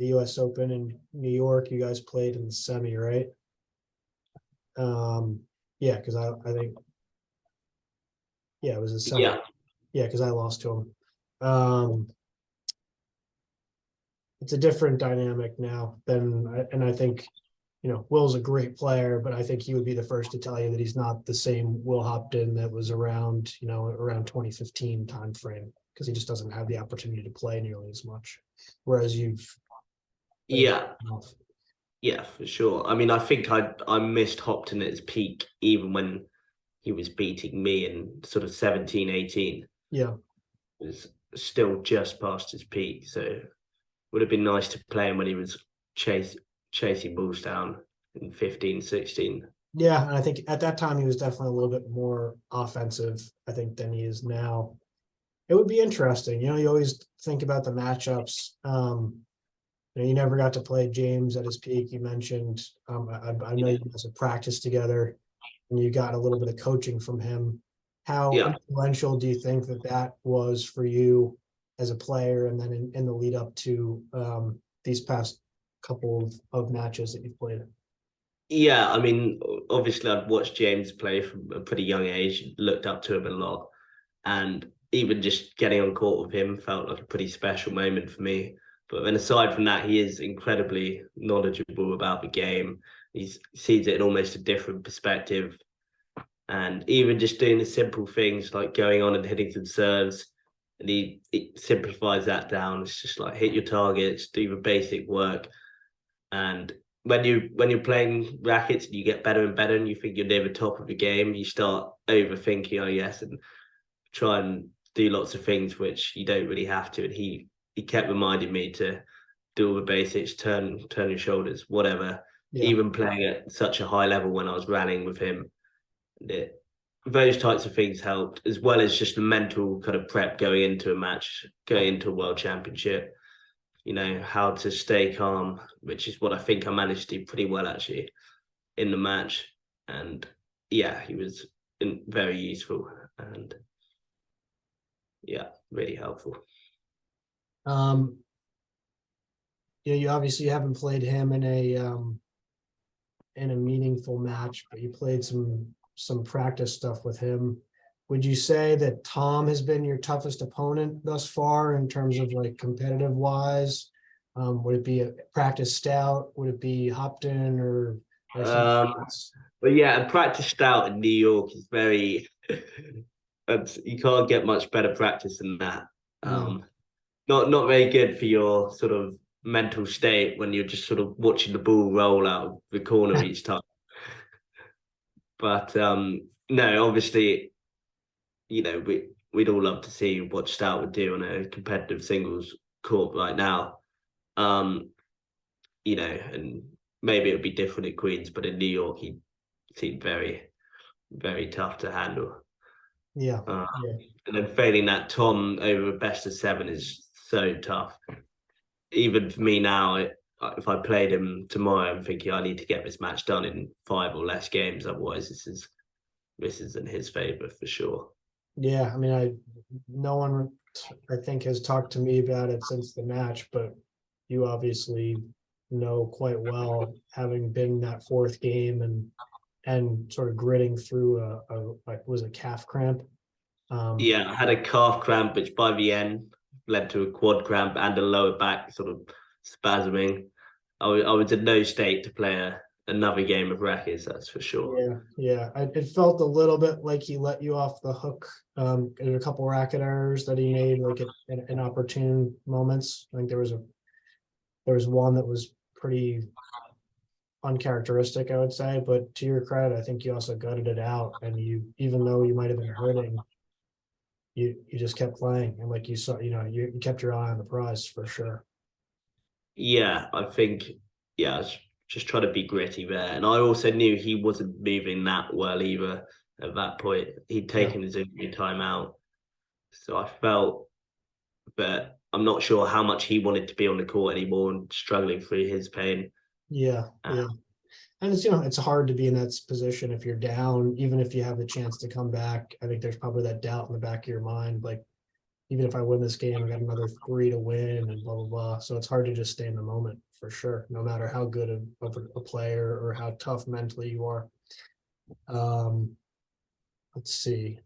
A: the U.S. Open in New York, you guys played in the semi, right? Yeah, because I think, yeah, it was a semi.
B: Yeah,
A: Yeah, because I lost to him. It's a different dynamic now and I think, Will's a great player, but I think he would be the first to tell you that he's not the same Will Hopton that was around, around 2015 timeframe, because he just doesn't have the opportunity to play nearly as much. Whereas you've
B: yeah, yeah, for sure. I mean, I think I missed Hopton at his peak, even when he was beating me in sort of 17, 18.
A: Yeah.
B: It was still just past his peak. So would have been nice to play him when he was chasing balls down in 15, 16.
A: Yeah, and I think at that time he was definitely a little bit more offensive, I think, than he is now. It would be interesting. You always think about the matchups. You never got to play James at his peak. You mentioned, I know you guys have practiced together and you got a little bit of coaching from him. How
B: Yeah.
A: influential do you think that was for you as a player, and then in the lead up to these past couple of matches that you've played?
B: Yeah, I mean, obviously, I'd watched James play from a pretty young age, looked up to him a lot, and even just getting on court with him felt like a pretty special moment for me. But then aside from that, he is incredibly knowledgeable about the game. He sees it in almost a different perspective. And even just doing the simple things like going on and hitting some serves, and he simplifies that down. It's just like hit your targets, do the basic work, and when you're playing rackets and you get better and better and you think you're near the top of the game, you start overthinking, oh yes, and try and do lots of things which you don't really have to. And he kept reminding me to do all the basics, turn your shoulders, whatever.
A: Yeah.
B: Even playing at such a high level when I was rallying with him, those types of things helped, as well as just the mental kind of prep going into a match, going into a world championship. How to stay calm, which is what I think I managed to do pretty well actually in the match. And yeah, he was very useful and yeah, really helpful.
A: You obviously haven't played him in a meaningful match, but you played some practice stuff with him. Would you say that Tom has been your toughest opponent thus far in terms of like competitive wise? Would it be a practice stout? Would it be Hopton or
B: But yeah, a practice stout in New York is very you can't get much better practice than that.
A: no.
B: Not very good for your sort of mental state when you're just sort of watching the ball roll out of the corner each time. But no, obviously, we'd all love to see what Stout would do on a competitive singles court right now. Um, and maybe it would be different at Queens, but in New York, he seemed very, very tough to handle.
A: Yeah,
B: Uh,
A: yeah,
B: and then failing that, Tom over a best of seven is so tough. Even for me now, if I played him tomorrow, I'm thinking I need to get this match done in 5 or less games. Otherwise, this is in his favor for sure.
A: yeah. I mean, no one, I think, has talked to me about it since the match, but you obviously know quite well, having been that fourth game and sort of gritting through like, was a calf cramp.
B: Yeah, I had a calf cramp, which by the end led to a quad cramp and a lower back sort of spasming. I was in no state to play another game of rackets, that's for sure.
A: Yeah, yeah. It felt a little bit like he let you off the hook. There were a couple racket errors that he made, like at inopportune moments. I think there was one that was pretty uncharacteristic, I would say. But to your credit, I think you also gutted it out, and even though you might have been hurting, you just kept playing, and like you saw, you kept your eye on the prize for sure.
B: Yeah, I think, yeah, I was just trying to be gritty there. And I also knew he wasn't moving that well either at that point. He'd
A: Yeah,
B: taken his injury time out. So I felt that I'm not sure how much he wanted to be on the court anymore and struggling through his pain.
A: yeah,
B: Uh,
A: yeah. And it's hard to be in that position if you're down, even if you have the chance to come back. I think there's probably that doubt in the back of your mind, like, even if I win this game, I got another three to win and blah, blah, blah. So it's hard to just stay in the moment for sure, no matter how good of a player or how tough mentally you are. Um, let's see.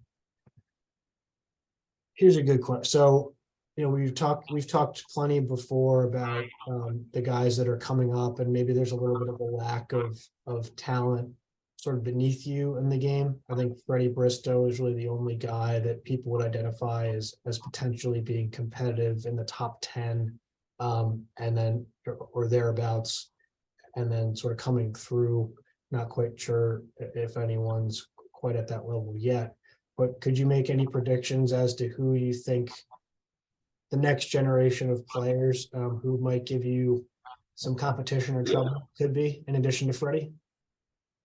A: Here's a good question. So, we've talked plenty before about the guys that are coming up, and maybe there's a little bit of a lack of talent sort of beneath you in the game. I think Freddie Bristow is really the only guy that people would identify as potentially being competitive in the top 10, and then or thereabouts, and then sort of coming through. Not quite sure if anyone's quite at that level yet. But could you make any predictions as to who you think the next generation of players, who might give you some competition or trouble could be, in addition to Freddie?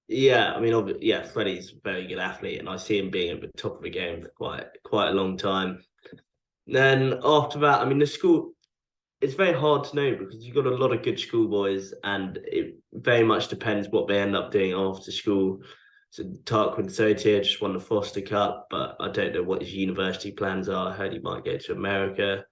B: yeah, I mean, yeah, Freddie's a very good athlete, and I see him being at the top of the game for quite a long time. Then after that, I mean, the school, it's very hard to know because you've got a lot of good schoolboys, and it very much depends what they end up doing after school. So Tarquin Sotier just won the Foster Cup, but I don't know what his university plans are. I heard he might go to America.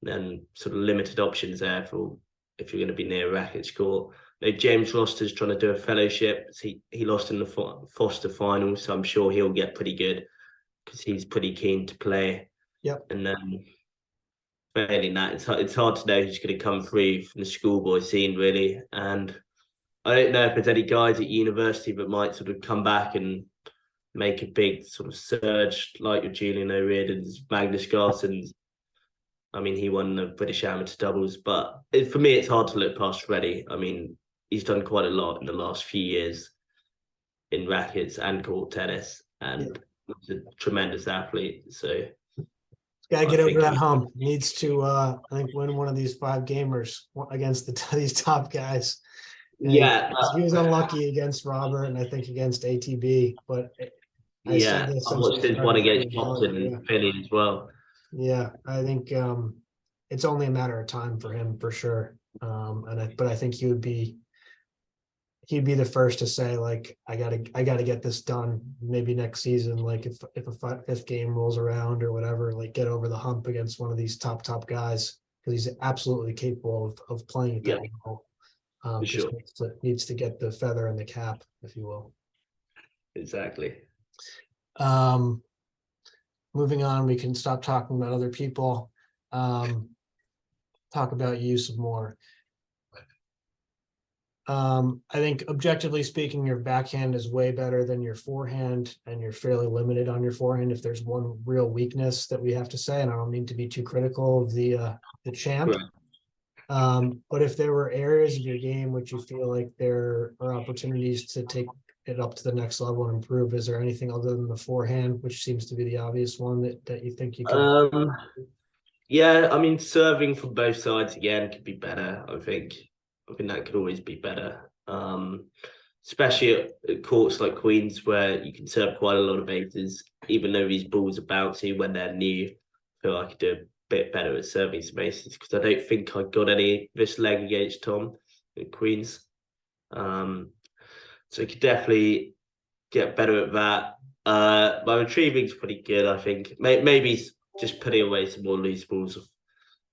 B: Then sort of limited options there for if you're going to be near Rackets court. James Foster's trying to do a fellowship. He lost in the Foster final, so I'm sure he'll get pretty good because he's pretty keen to play.
A: Yep.
B: And then failing that, it's hard to know who's going to come through from the schoolboy scene, really. And I don't know if there's any guys at university that might sort of come back and make a big sort of surge, like your Julian O'Riordan's, Magnus Carlsen's. I mean, he won the British Amateur doubles, but for me, it's hard to look past Freddie. I mean, he's done quite a lot in the last few years in rackets and court tennis, and
A: Yep.
B: he's a tremendous athlete. So
A: Got to
B: I
A: get over
B: think
A: that hump. Needs to, I think, win one of these 5 gamers against these top guys. And
B: yeah,
A: he was unlucky against Robert, and I think against ATB. But I said
B: yeah.
A: this
B: I
A: since we
B: watched his one
A: started
B: against
A: recording earlier.
B: Cawston
A: Yeah,
B: and Philly as well.
A: yeah. I think it's only a matter of time for him for sure. But I think he'd be the first to say, like, I gotta get this done maybe next season, like if a fifth game rolls around or whatever, like get over the hump against one of these top guys, because he's absolutely capable of playing at
B: Yeah,
A: that level.
B: for
A: Just
B: sure.
A: needs to get the feather in the cap, if you will.
B: Exactly.
A: um Moving on, we can stop talking about other people. um Talk about you some more. I think objectively speaking, your backhand is way better than your forehand, and you're fairly limited on your forehand. If there's one real weakness that we have to say, and I don't mean to be too critical of the champ,
B: Correct.
A: But if there were areas of your game which you feel like there are opportunities to take it up to the next level and improve, is there anything other than the forehand, which seems to be the obvious one that you think you could?
B: Um, yeah, I mean, serving from both sides again could be better. I think that could always be better. Especially at courts like Queens, where you can serve quite a lot of aces, even though these balls are bouncy when they're new. I feel like I could do a bit better at serving some aces because I don't think I got any this leg against Tom at Queens. So I could definitely get better at that. My retrieving's pretty good, I think. Maybe just putting away some more loose balls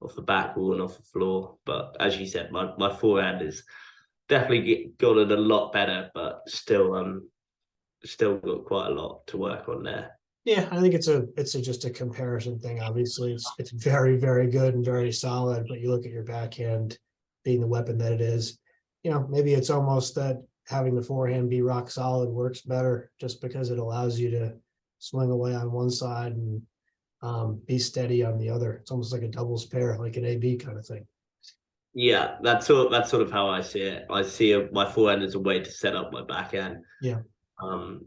B: off the back wall and off the floor. But as you said, my forehand is definitely gotten a lot better, but still got quite a lot to work on there.
A: Yeah, I think it's just a comparison thing. Obviously, it's very, very good and very solid, but you look at your backhand being the weapon that it is, maybe it's almost that having the forehand be rock solid works better just because it allows you to swing away on one side and be steady on the other. It's almost like a doubles pair, like an AB kind of thing.
B: Yeah, that's sort of how I see it. My forehand as a way to set up my backhand.
A: Yeah.
B: Um,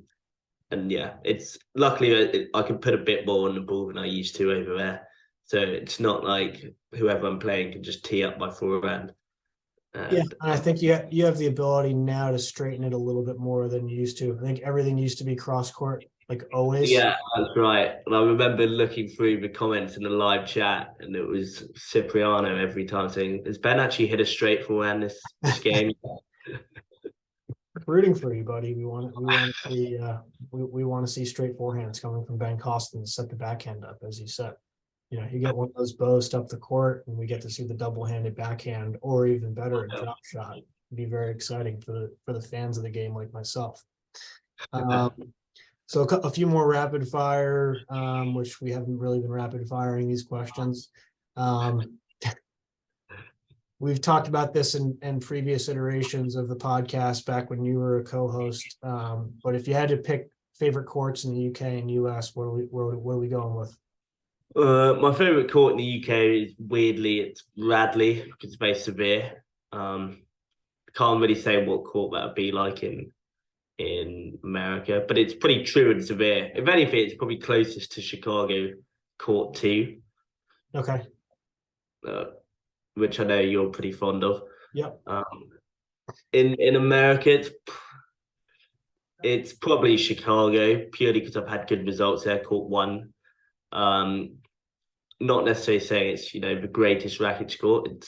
B: and yeah, it's luckily I can put a bit more on the ball than I used to over there. So it's not like whoever I'm playing can just tee up my forehand.
A: Yeah,
B: And
A: and I think you have the ability now to straighten it a little bit more than you used to. I think everything used to be cross court, like always.
B: yeah, that's right. And I remember looking through the comments in the live chat, and it was Cipriano every time saying, "Has Ben actually hit a straight forehand this game?"
A: Rooting for you, buddy. We want to see straight forehands coming from Ben Cawston to set the backhand up, as you said. You get one of those bows up the court, and we get to see the double-handed backhand, or even better, a drop shot. It'd be very exciting for the fans of the game like myself. Um, so a few more rapid fire, which we haven't really been rapid firing these questions. Um, we've talked about this in previous iterations of the podcast back when you were a co-host. But if you had to pick favorite courts in the UK and US, what are we going with?
B: My favorite court in the UK is weirdly it's Radley because it's very severe. Can't really say what court that would be like in America, but it's pretty true and severe. If anything, it's probably closest to Chicago Court 2,
A: Okay.
B: uh, which I know you're pretty fond of.
A: Yep.
B: In America, it's probably Chicago purely because I've had good results there. Court 1, not necessarily saying it's the greatest racket court.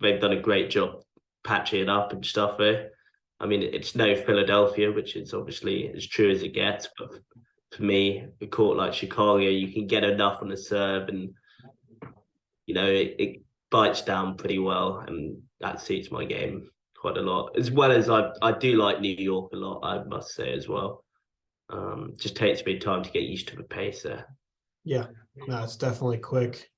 B: They've done a great job patching it up and stuff there. I mean, it's no Philadelphia, which is obviously as true as it gets. But for me, a court like Chicago, you can get enough on the serve, and it bites down pretty well, and that suits my game quite a lot. As well as I do like New York a lot, I must say as well. Just takes me time to get used to the pace there.
A: Yeah. No, it's definitely quick.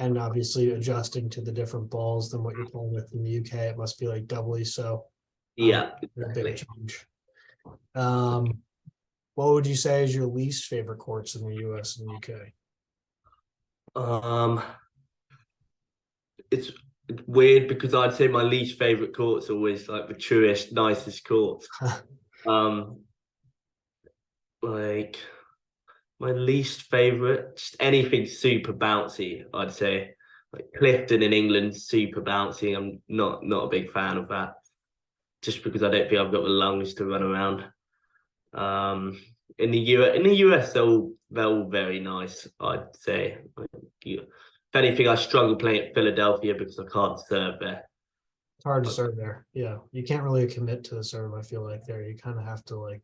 A: And obviously adjusting to the different balls than what you're playing with in the UK, it must be like doubly so.
B: Yeah,
A: A big
B: exactly.
A: change. What would you say is your least favorite courts in the US and UK?
B: Um, it's weird because I'd say my least favorite court's always like the truest, nicest courts. Um, like my least favorite, just anything super bouncy, I'd say. Like Clifton in England, super bouncy. I'm not a big fan of that. Just because I don't think I've got the lungs to run around. In the US, they're all very nice. I'd say. If anything, I struggle playing at Philadelphia because I can't serve there.
A: It's hard to serve there. Yeah. You can't really commit to the serve, I feel like there. You kind of have to like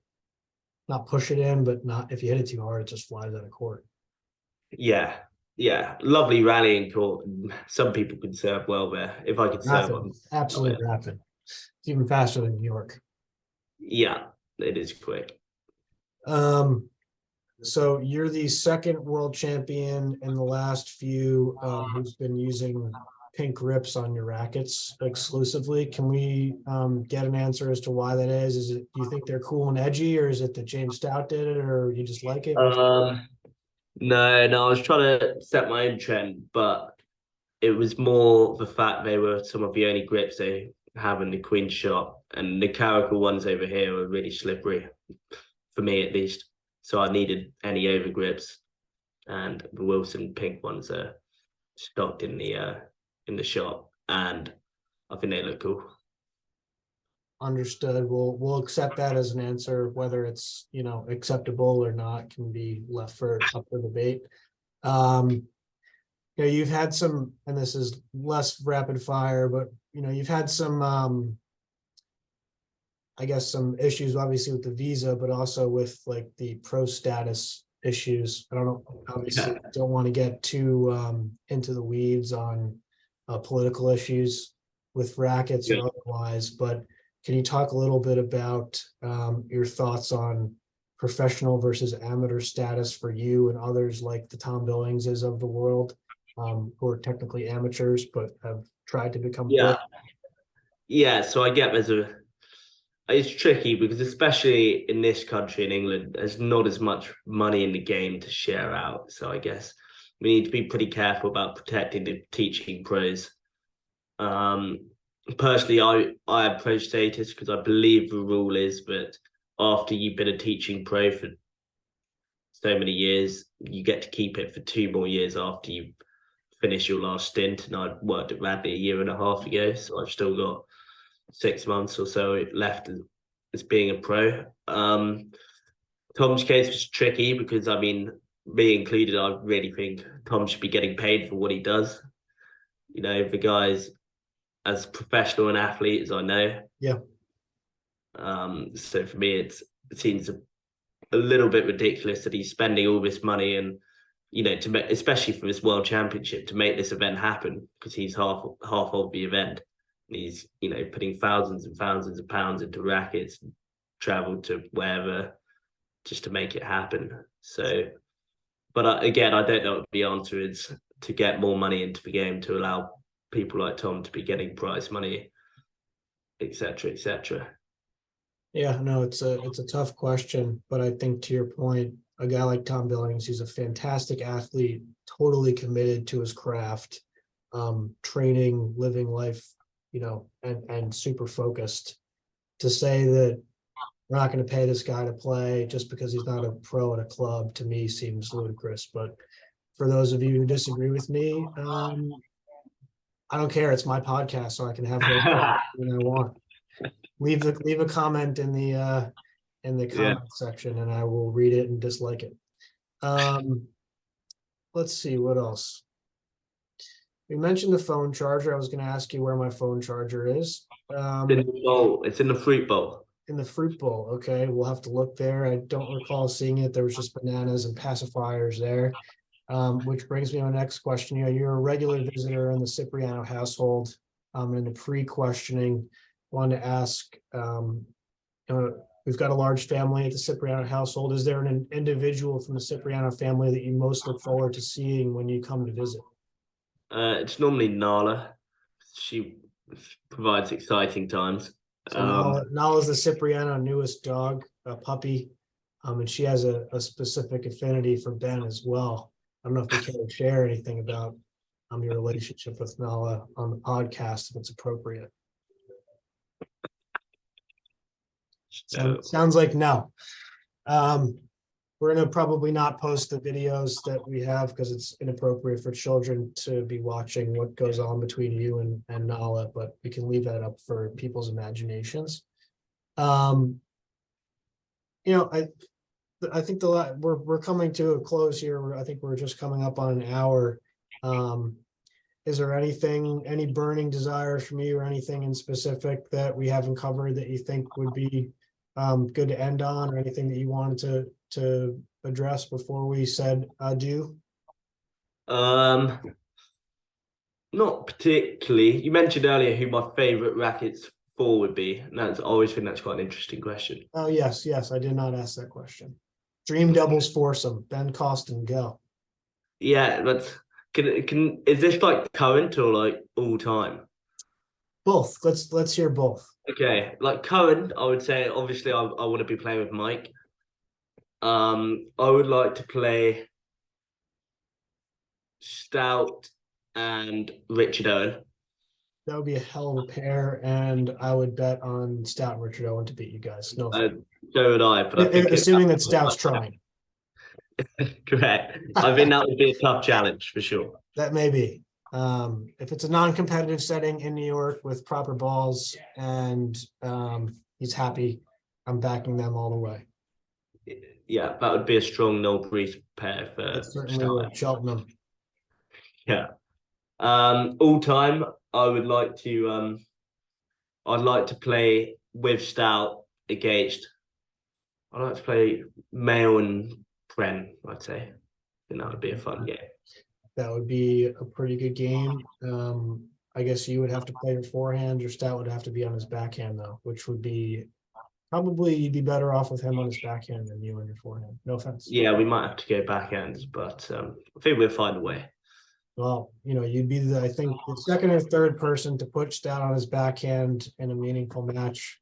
A: not push it in, but not if you hit it too hard, it just flies out of court.
B: Yeah, yeah, lovely rallying court. Some people can serve well there. If I could serve,
A: Rapid, absolutely rapid. It's even faster than New York.
B: yeah, it is quick.
A: Um, so you're the second world champion in the last few who's been using pink rips on your rackets exclusively. Can we get an answer as to why that is? Do you think they're cool and edgy, or is it that James Stout did it, or you just like it?
B: No, I was trying to set my own trend, but it was more the fact they were some of the only grips they have in the Queen shot, and the Caracal ones over here are really slippery, for me at least. So I needed any over grips, and the Wilson pink ones are stocked in the shop, and I think they look cool.
A: Understood. We'll accept that as an answer. Whether it's, acceptable or not can be left for up for debate. You've had some, and this is less rapid fire, but you've had some, I guess, some issues obviously with the visa, but also with like the pro status issues. I don't know, obviously don't want to get too into the weeds on political issues with Rackets or otherwise, but can you talk a little bit about your thoughts on professional versus amateur status for you and others like the Tom Billingses of the world, who are technically amateurs but have tried to become pro?
B: Yeah. So I get it's tricky because especially in this country in England, there's not as much money in the game to share out. So I guess we need to be pretty careful about protecting the teaching pros. Personally, I have pro status because I believe the rule is that after you've been a teaching pro for so many years, you get to keep it for 2 more years after you finish your last stint. And I worked at Radley a year and a half ago, so I've still got 6 months or so left as being a pro. Tom's case was tricky because me included, I really think Tom should be getting paid for what he does. The guy's as professional an athlete as I know.
A: Yeah.
B: So for me, it seems a little bit ridiculous that he's spending all this money and especially for this world championship, to make this event happen, because he's half of the event. And he's putting thousands and thousands of pounds into rackets, travel to wherever just to make it happen. So, but again, I don't know what the answer is to get more money into the game to allow people like Tom to be getting prize money, etc., etc.
A: Yeah, no, it's a tough question, but I think to your point, a guy like Tom Billings, he's a fantastic athlete, totally committed to his craft, training, living life, and super focused. To say that we're not going to pay this guy to play just because he's not a pro at a club, to me seems ludicrous. But for those of you who disagree with me, I don't care. It's my podcast, so I can have when I want. Leave a comment in the comment section, and I will read it and dislike it. Let's see what else. We mentioned the phone charger. I was going to ask you where my phone charger is.
B: It's in the fruit bowl.
A: In the fruit bowl. Okay, we'll have to look there. I don't recall seeing it. There was just bananas and pacifiers there. Which brings me to my next question. You're a regular visitor in the Cipriano household. In the pre-questioning, wanted to ask, we've got a large family at the Cipriano household. Is there an individual from the Cipriano family that you most look forward to seeing when you come to visit?
B: It's normally Nala. She provides exciting times.
A: So Nala's the Cipriano newest dog, a puppy, and she has a specific affinity for Ben as well. I don't know if you care to share anything about your relationship with Nala on the podcast, if it's appropriate. Sounds like no. We're going to probably not post the videos that we have because it's inappropriate for children to be watching what goes on between you and Nala, but we can leave that up for people's imaginations. I think we're coming to a close here. I think we're just coming up on an hour. Is there any burning desires from you or anything in specific that we haven't covered that you think would be good to end on, or anything that you wanted to address before we said adieu?
B: Not particularly. You mentioned earlier who my favorite Rackets four would be, and I always think that's quite an interesting question.
A: Oh, yes, I did not ask that question. Dream doubles foursome, Ben, Cawston, go.
B: Yeah, but can is this like current or like all time?
A: Both. Let's hear both.
B: Okay, like current, I would say obviously I want to be playing with Mike. I would like to play Stout and Richard Owen.
A: That would be a hell of a pair, and I would bet on Stout and Richard Owen to beat you guys. No offense.
B: So would I, but I think
A: Assuming that Stout's trying.
B: correct. I think that would be a tough challenge for sure.
A: That may be. If it's a non-competitive setting in New York with proper balls and he's happy, I'm backing them all the way.
B: Yeah, that would be a strong no breeze pair for
A: That's certainly Cheltenham.
B: Yeah. All time, I would like to I'd like to play with Stout against. I'd like to play Mayo and Pren, I'd say. I think that would be a fun game.
A: That would be a pretty good game. I guess you would have to play your forehand. Your Stout would have to be on his backhand though, which would be probably you'd be better off with him on his backhand than you on your forehand. No offense.
B: Yeah, we might have to go backhands, but I think we'll find a way.
A: Well, you'd be I think the second or third person to put Stout on his backhand in a meaningful match.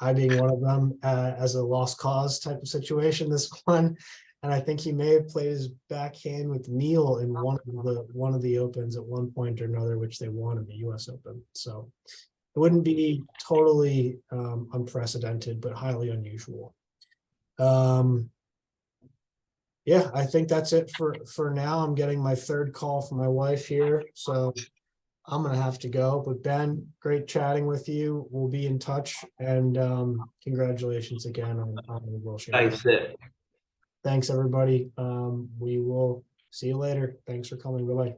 A: I being one of them as a lost cause type of situation. This one, and I think he may have played his backhand with Neil in one of the opens at one point or another, which they won in the U.S. Open. So it wouldn't be totally unprecedented, but highly unusual. Yeah, I think that's it for now. I'm getting my third call from my wife here, so I'm gonna have to go. But Ben, great chatting with you. We'll be in touch, and congratulations again on the World Championship.
B: Thanks.
A: Thanks, everybody. We will see you later. Thanks for coming. Bye-bye.